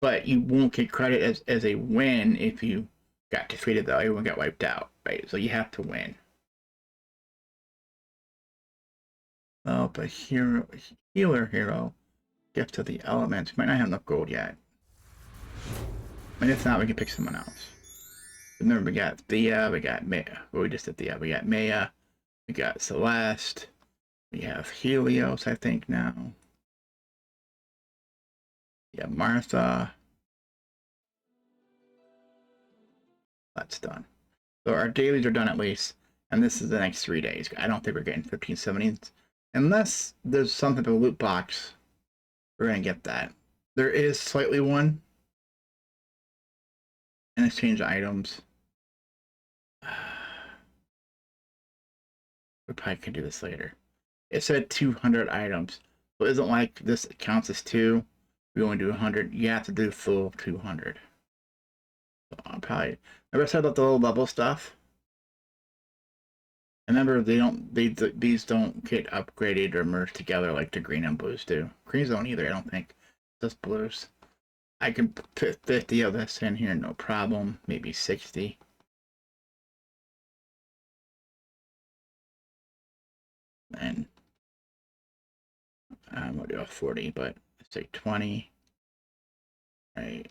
But you won't get credit as a win if you got defeated though. Everyone got wiped out, right? So you have to win. Oh, but healer hero. Gift of the elements. Might not have enough gold yet. And if not, we can pick someone else. Remember, we got Thea, we got Maya. Well, we just did Thea. We got Maya, we got Celeste, we have Helios, I think now. Yeah, Martha. That's done. So our dailies are done at least. And this is the next 3 days. I don't think we're getting 15, 17. Unless there's something to the loot box. We're going to get that. There is slightly one. And exchange items. We probably can do this later. It said 200 items. So it isn't like this counts as 2. We only do 100. You have to do full 200. So I'll probably... Remember I said about the low level stuff? Remember, these don't get upgraded or merged together like the green and blues do. Greens don't either, I don't think. Just blues. I can put 50 of this in here, no problem. Maybe 60. And I'm gonna do a 40, but let's say 20. Right.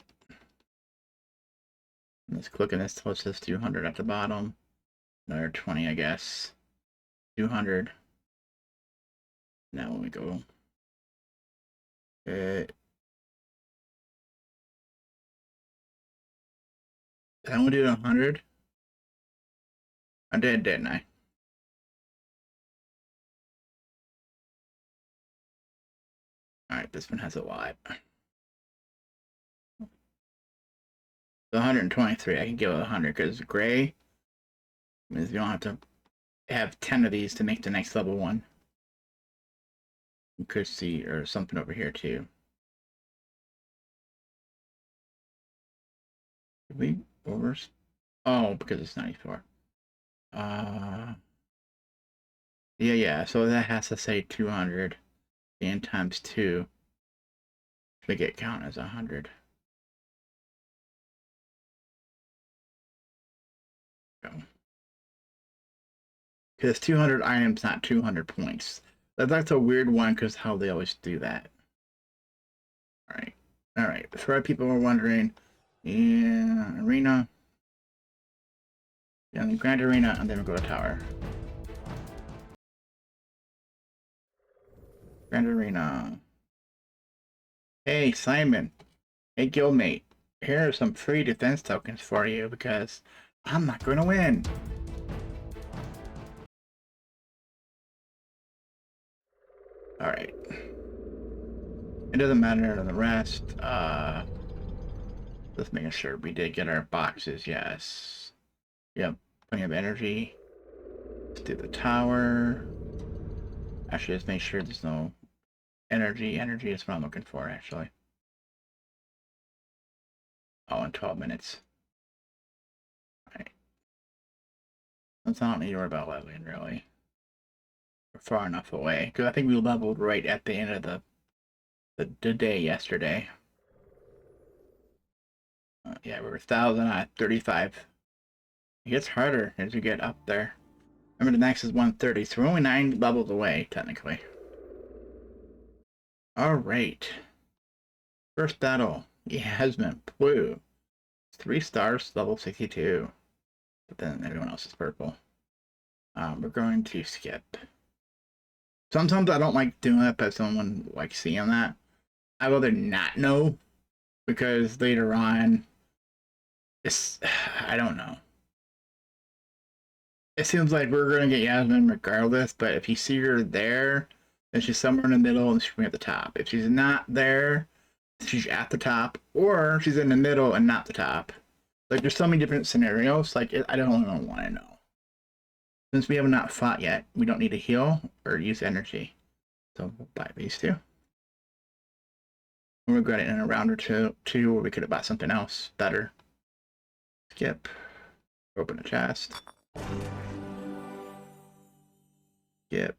Let's click on this till it says 200 at the bottom. Another 20, I guess. 200. Now when we go. I only did 100. I did, didn't I? Alright, this one has a lot. The 123, I can give it 100 because gray means you don't have to have 10 of these to make the next level one. You could see, or something over here too. Did we over? Oh, because it's 94. Yeah, so that has to say 200 and times 2 to make it count as 100. Because 200 items, not 200 points. That's a weird one because how they always do that. Alright. For people who are wondering, yeah, arena. Yeah, Grand Arena, and then we'll go to Tower. Grand Arena. Hey, Simon. Hey, guildmate. Here are some free defense tokens for you because I'm not going to win. Alright. It doesn't matter to the rest. Just making sure we did get our boxes. Yes. Yep. Plenty of energy. Let's do the tower. Actually, let's make sure there's no energy. Energy is what I'm looking for, actually. Oh, in 12 minutes. Alright. Since I don't need to worry about leveling, really. We're far enough away. Because I think we leveled right at the end of the day yesterday. Yeah, we were 1,000 at 35. It gets harder as you get up there. Remember, the next is 130, so we're only 9 levels away, technically. Alright. First battle. Yasmin, blue. 3 stars, level 62. But then everyone else is purple. We're going to skip. Sometimes I don't like doing that, but someone like seeing that. I'd rather not know, because later on, I don't know. It seems like we're going to get Yasmin regardless, but if you see her there, then she's somewhere in the middle and she's at the top. If she's not there, she's at the top, or she's in the middle and not the top. Like, there's so many different scenarios, like, I don't even want to know. Since we have not fought yet, we don't need to heal or use energy. So we'll buy these two. We'll regret it in a round or two, or we could have bought something else better. Skip. Open a chest. Skip.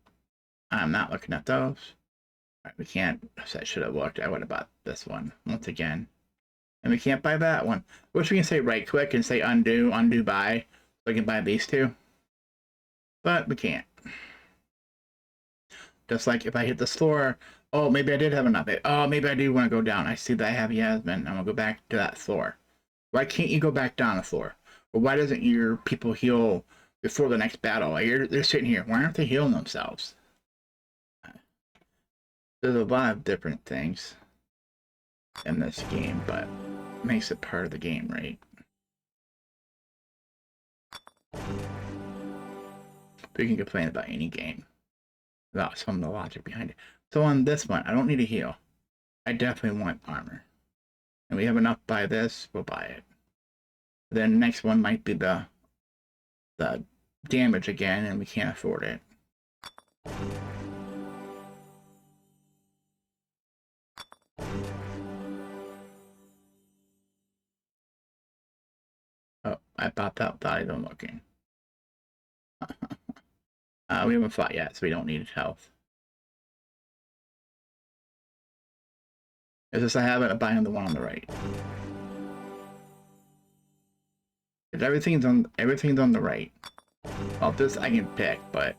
I'm not looking at those. Alright, we can't. I should have looked. I would have bought this one once again. And we can't buy that one. Wish we can say right click and say undo buy. So we can buy these two. But we can't. Just like if I hit this floor, oh, maybe I did have enough. Oh, maybe I do want to go down. I see that I have Yasmin. I'm going to go back to that floor. Why can't you go back down the floor? Or why doesn't your people heal before the next battle? Like, they're sitting here. Why aren't they healing themselves? There's a lot of different things in this game, but it makes it part of the game, right? We can complain about any game without some of the logic behind it. So on this one, I don't need a heal. I definitely want armor. And we have enough to buy this, we'll buy it. Then the next one might be the damage again, and we can't afford it. Oh, I bought that without even looking. We haven't fought yet, so we don't need health. It's just I have it, I'm buying the one on the right. If everything's on the right. Well, this I can pick, but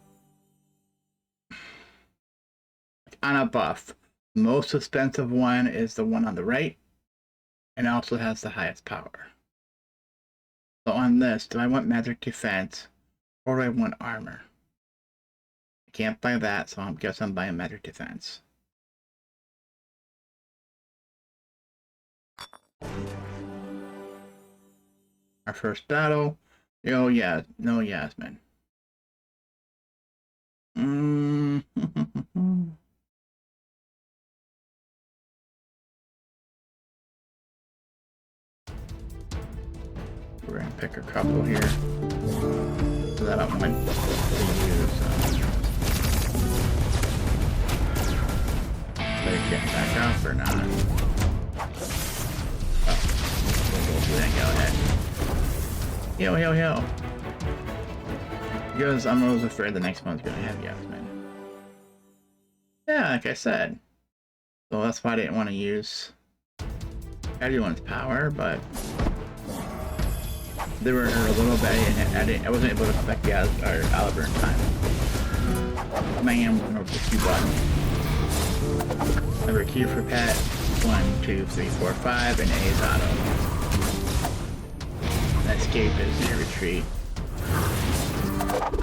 on a buff, the most expensive one is the one on the right, and it also has the highest power. So on this, do I want magic defense, or do I want armor? I can't buy that, so I guess I'm buying magic defense. Our first battle. Oh yeah, no Yasmin. We're gonna pick a couple here. So that I want to use. They get back up or not? Oh, then go ahead. Heal. Because I'm always afraid the next one's gonna have Yasmin. Yeah, like I said. So that's why I didn't want to use everyone's power, but they were a little bit. I wasn't able to collect Yas or Oliver in time. Man, over the Q button. Number Q for pet. 1, 2, 3, 4, 5, and A is auto. Escape is your retreat.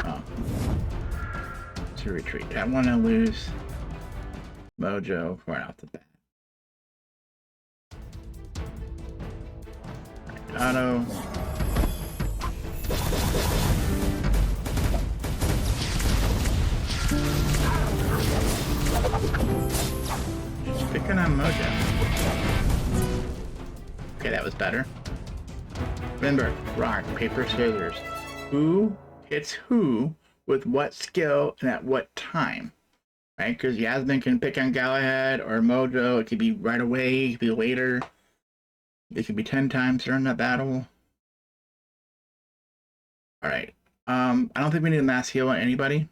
Oh. To retreat. I want to lose Mojo right off the bat. Auto. Just picking on Mojo. Okay, that was better. Remember, rock, paper, scissors. Who hits who with what skill and at what time? Right? Because Yasmin can pick on Galahad or Mojo. It could be right away, it could be later. It could be 10 times during that battle. Alright. I don't think we need a mass heal on anybody.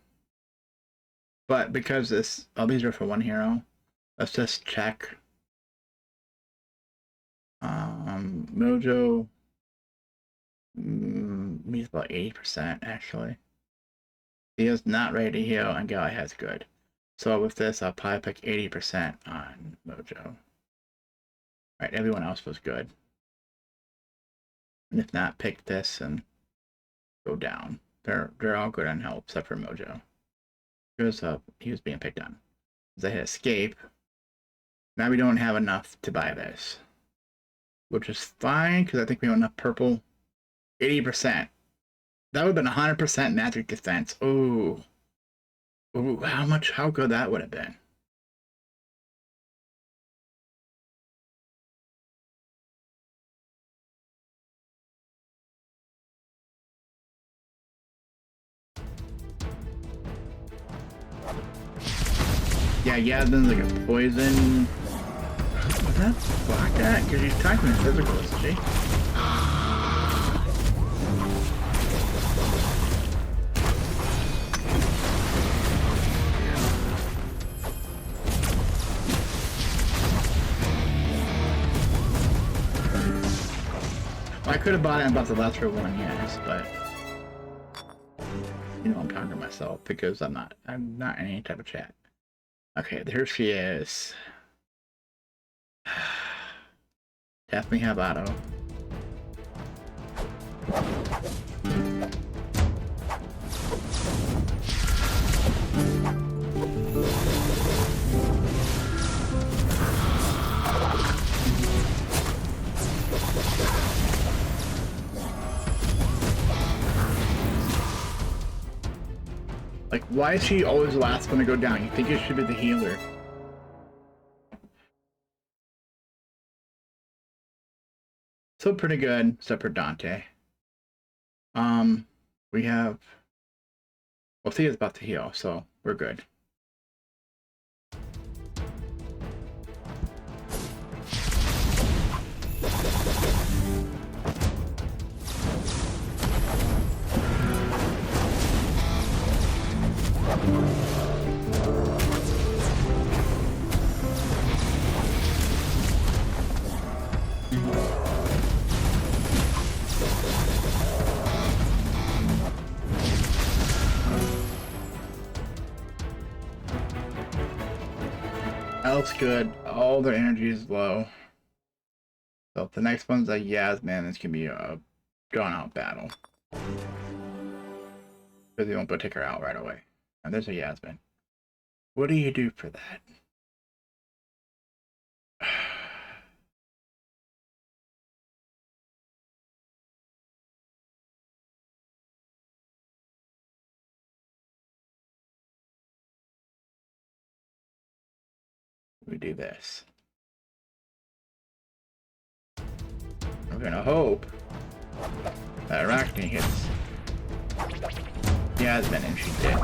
But because these are for one hero, let's just check. Mojo he's about 80% actually. He is not ready to heal and Galahad's good. So with this, I'll probably pick 80% on Mojo. Right, everyone else was good. And if not, pick this and go down. They're all good on health except for Mojo. He was being picked on. As I hit escape. Now we don't have enough to buy this. Which is fine, because I think we have enough purple. 80%. That would have been 100% magic defense. Ooh. Ooh, how good that would have been. Yeah, Yasmin's like a poison. Does that block that? Because she's typing physical, isn't she? Well, I could have bought it about the lesser one, yes, but you know I'm talking to myself because I'm not in any type of chat. Okay, there she is. Definitely have auto. Like, why is she always the last one to go down? You think it should be the healer. Still pretty good, except for Dante. We have... Well, Thea's about to heal, so we're good. Health's good. All their energy is low. So if the next one's a Yasmin, this can be a drawn-out battle. Because they won't be able to take her out right away. And there's a Yasmin. What do you do for that? We do this. We're gonna hope that Arachne hits Yasmin, and she did.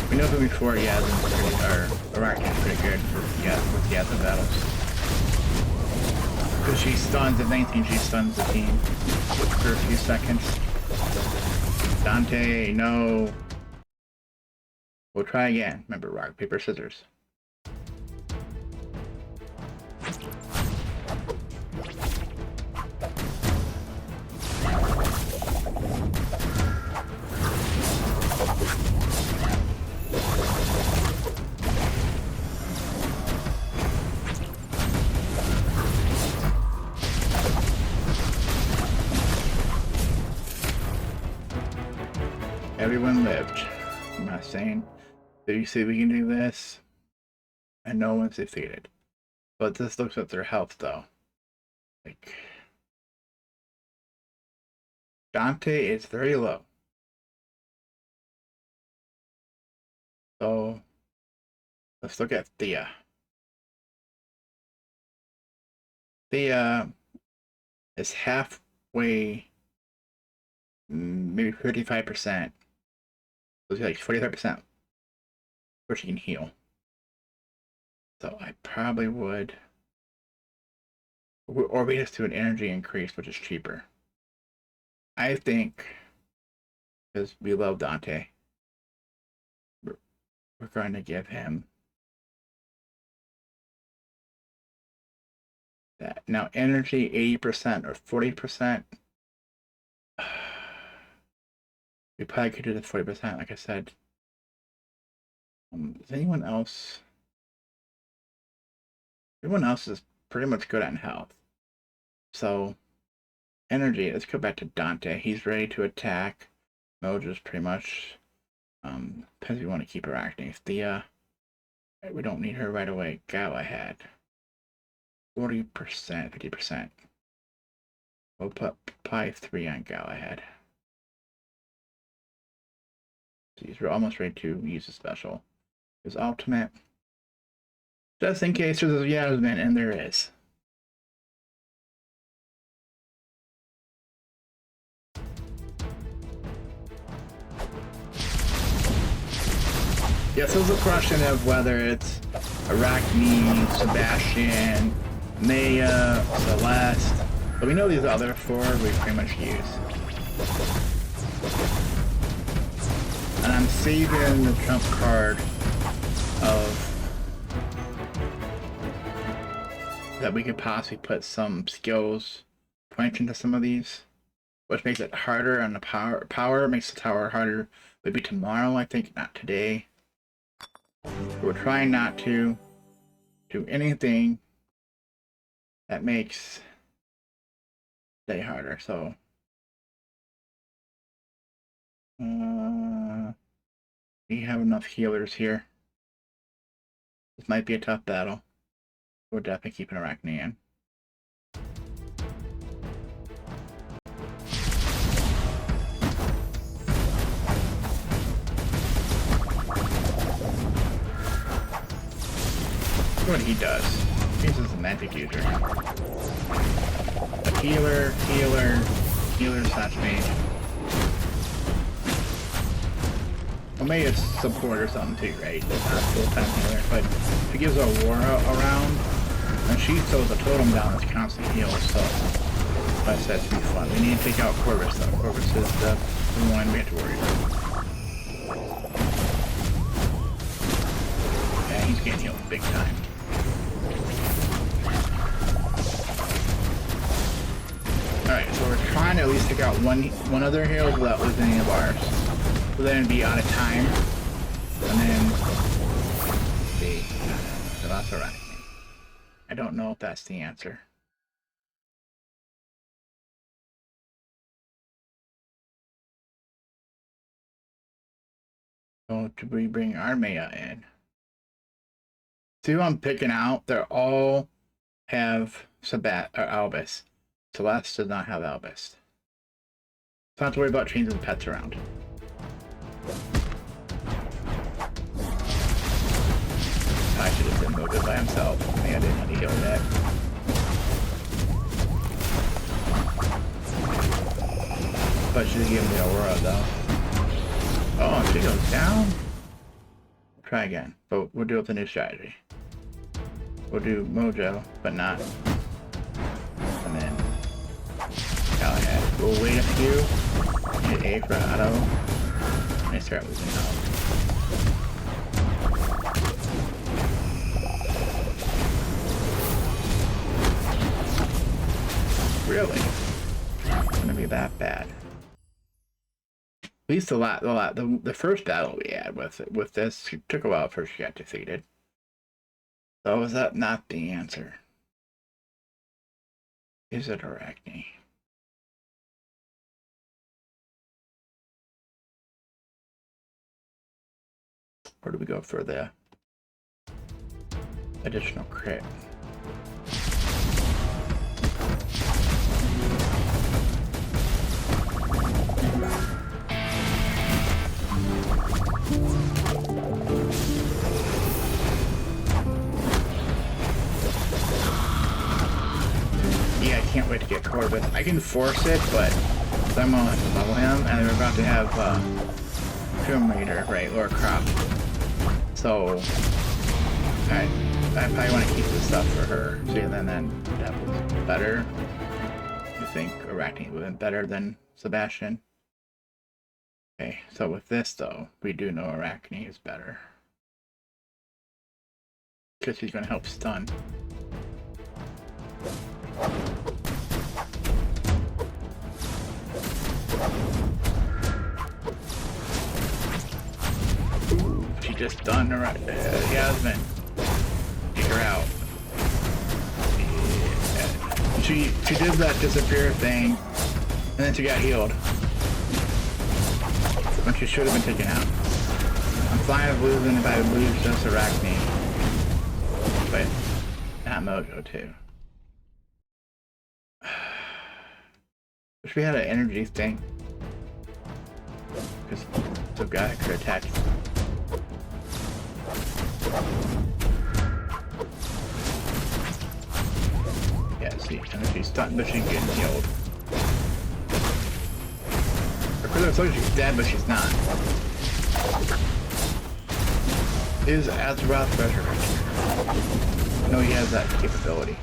We know from before Yasmin's pretty, or Arachne's pretty good with Yasmin battles. Because she stuns, if anything, she stuns the team for a few seconds. Dante, no. We'll try again. Remember, rock, paper, scissors. Everyone lived. I'm not saying. Do you see we can do this? And no one's defeated. But this looks at their health though. Like Dante is very low. So let's look at Thea. Thea is halfway, maybe 35%. So like 45% where she can heal. So I probably would, or we just do an energy increase, which is cheaper. I think, because we love Dante, we're going to give him that. Now energy 80% or 40%. We probably could do the 40%, like I said. Is anyone else? Everyone else is pretty much good on health. So, energy, let's go back to Dante. He's ready to attack. Mojo's pretty much, depends if you want to keep her acting. Thea, we don't need her right away. Galahad, 40%, 50%. We'll put probably 3 on Galahad. He's almost ready to use a special. His ultimate. Just in case there's a Yasmin, and there is. Yes, it was a question of whether it's Arachne, Sebastian, Maya, Celeste. But we know these other 4 we pretty much use. And I'm saving the trump card of that we could possibly put some skills points into some of these, which makes it harder on the power makes the tower harder maybe tomorrow, I think, not today. We're trying not to do anything that makes day harder, so we have enough healers here. This might be a tough battle. We're definitely keeping Arachne in. What he does. He's just a magic user. A healer slash mage. Well, maybe a support or something too, right? Not full-time healer, but if he gives a Lara around, and she throws a totem down that's constantly heals, so that's to be fun. We need to take out Corvus though. Corvus is the one we have to worry about. Yeah, he's getting healed big time. Alright, so we're trying to at least take out one other hero without losing any of ours. So then be out of time. And then see. So that's alright. I don't know if that's the answer. So do we bring our Maya in? See who I'm picking out? They all have Sabat or Albus. Celeste does not have Albus. So not have to worry about changing the pets around. I should have been moved by himself. Maybe I didn't have to heal that. But she gave me Aurora though. Oh, she goes down. Try again, but we'll do it with a new strategy. We'll do Mojo, but not Galahad. We'll wait a few. Hit A for auto. And start losing health. Really? It's gonna be that bad. At least the first battle we had with this took a while before she got defeated. So is that not the answer? Is it Arachne? Where do we go for the additional crit? Yeah, I can't wait to get Corbin. I can force it, but I'm gonna level him, and we're about to have Tomb Raider, right, or Croft. So I probably want to keep this stuff for her. So yeah, then that was better. You think Arachne would have been better than Sebastian? Okay, so with this though, we do know Arachne is better. Because she's gonna help stun. Ooh, she just stunned Yasmin. Take her out. Yeah. She did that disappear thing, and then she got healed. When she should have been taken out. I'm fine with losing if I lose just Arachne. But not Mojo too. Wish we had an energy thing. Because the guy could attack. Yeah, see, she's stunned, but she's getting healed. It looks like she's dead, but she's not. Is Azeroth resurrected? No, he has that capability.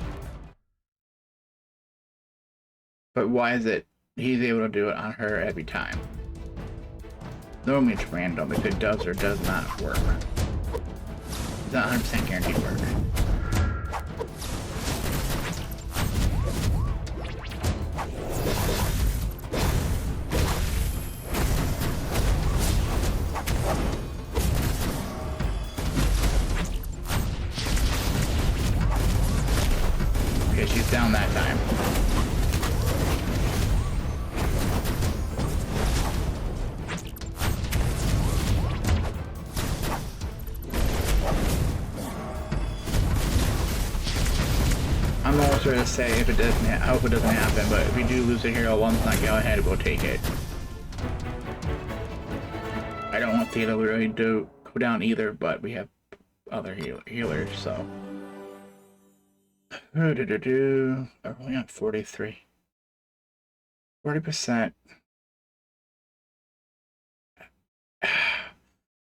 But why is it he's able to do it on her every time? Normally it's random if it does or does not work. It's not 100% guaranteed work. Okay, she's down that time. I'm almost ready to say if it doesn't, I hope it doesn't happen, but if we do lose a hero once, not go ahead, we'll take it. I don't want Theta really to go down either, but we have other healers, so. We're only on 43. 40%.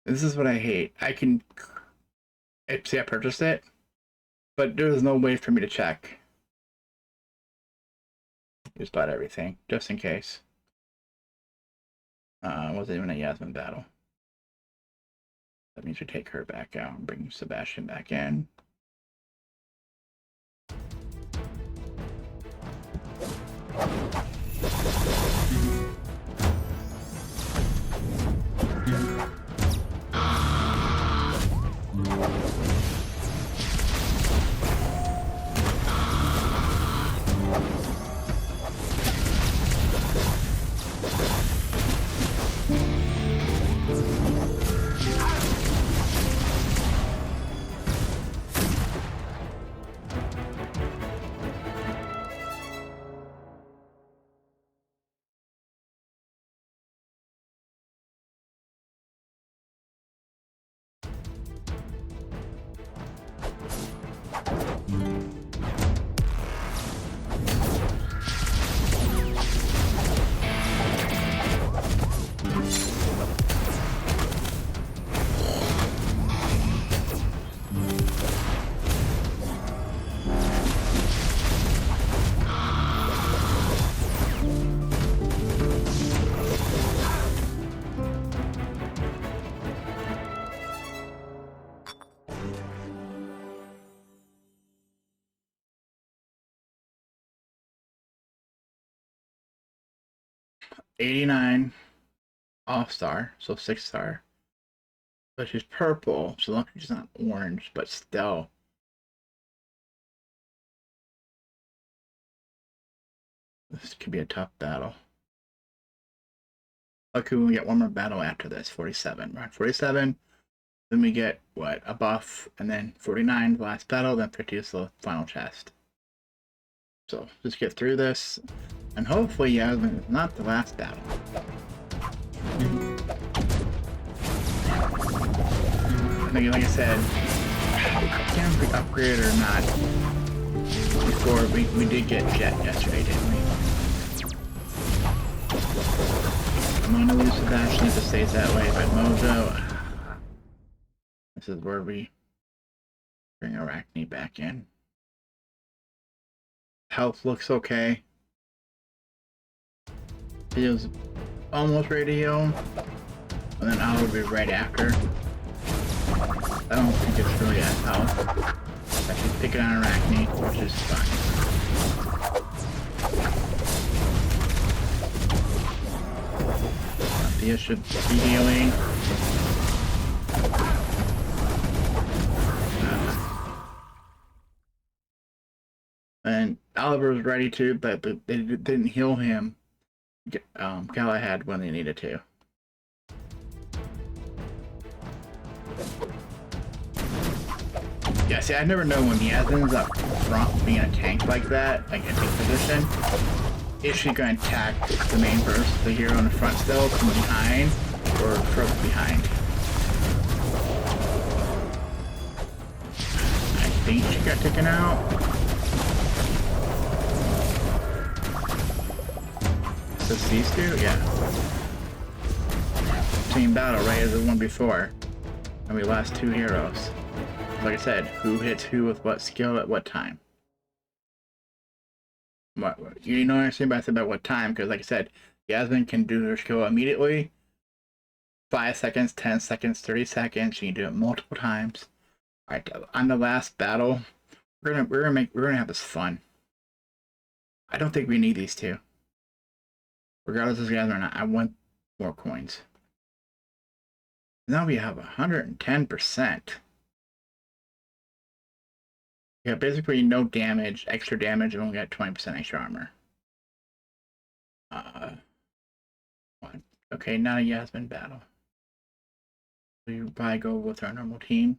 This is what I hate. I can see I purchased it, but there's no way for me to check. Just bought everything, just in case. Wasn't even a Yasmin battle. That means we take her back out and bring Sebastian back in. 89 all-star, so 6-star. But she's purple, so luckily she's not orange, but still. This could be a tough battle. Luckily we get one more battle after this, 47. We're on 47, then we get, what, a buff, and then 49, the last battle, then 50 is the final chest. So, just get through this, and hopefully Yasmin is not the last battle. Like I said, I can't remember if we upgraded or not. Before, we did get Jet yesterday, didn't we? I'm gonna lose the dash if it stays that way, but Mojo... This is where we bring Arachne back in. Health looks okay. Feels almost ready to heal. And then I will be right after. I don't think it's really at health. I should pick it on Arachne, which is fine. Thea should be healing. And Oliver was ready to, but they didn't heal him. Galahad when they needed to. Yeah, see, I never know when Yasmin's up front being a tank like that, like a tank position. Is she going to attack the main person, the hero in the front still, from behind, or from behind? I think she got taken out. Is these two? Yeah. Same battle, right, as the one before. And we lost 2 heroes. Like I said, who hits who with what skill at what time. What you know what I'm saying? But I said about what time, because like I said, Yasmin can do her skill immediately. 5 seconds, 10 seconds, 30 seconds. She can do it multiple times. Alright, on the last battle, we're gonna have this fun. I don't think we need these two. Regardless of Yasmin or not, I want more coins. Now we have 110%. Yeah, basically no damage, extra damage, and we got 20% extra armor. Okay, not a Yasmin battle. We probably go with our normal team.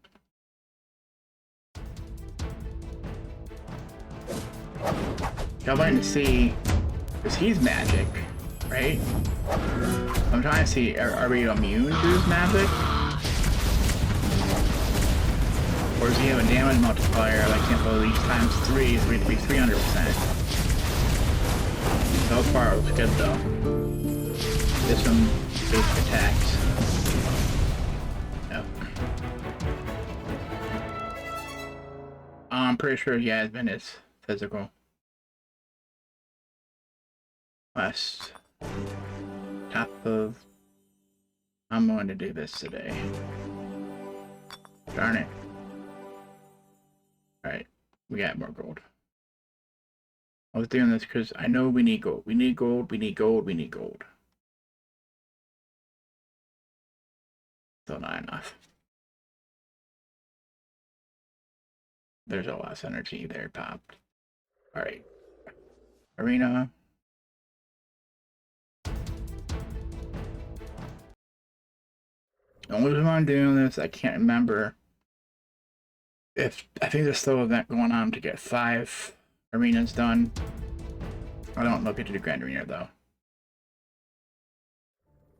I'm trying to see, because he's magic, right? I'm trying to see, are we immune to his magic? Or does he have a damage multiplier, like example, each times 3 is going to be 300%. So far, it looks good though. There's some basic attacks. Yep. I'm pretty sure Yasmin is physical. Last top of... I'm going to do this today. Darn it. Alright, we got more gold. I was doing this because I know we need gold. We need gold, we need gold, we need gold. Still not enough. There's a lot of energy there popped. Alright. Arena. The only reason I'm doing this, I can't remember if I think there's still an event going on to get 5 arenas done. I don't know if you have to do Grand Arena though.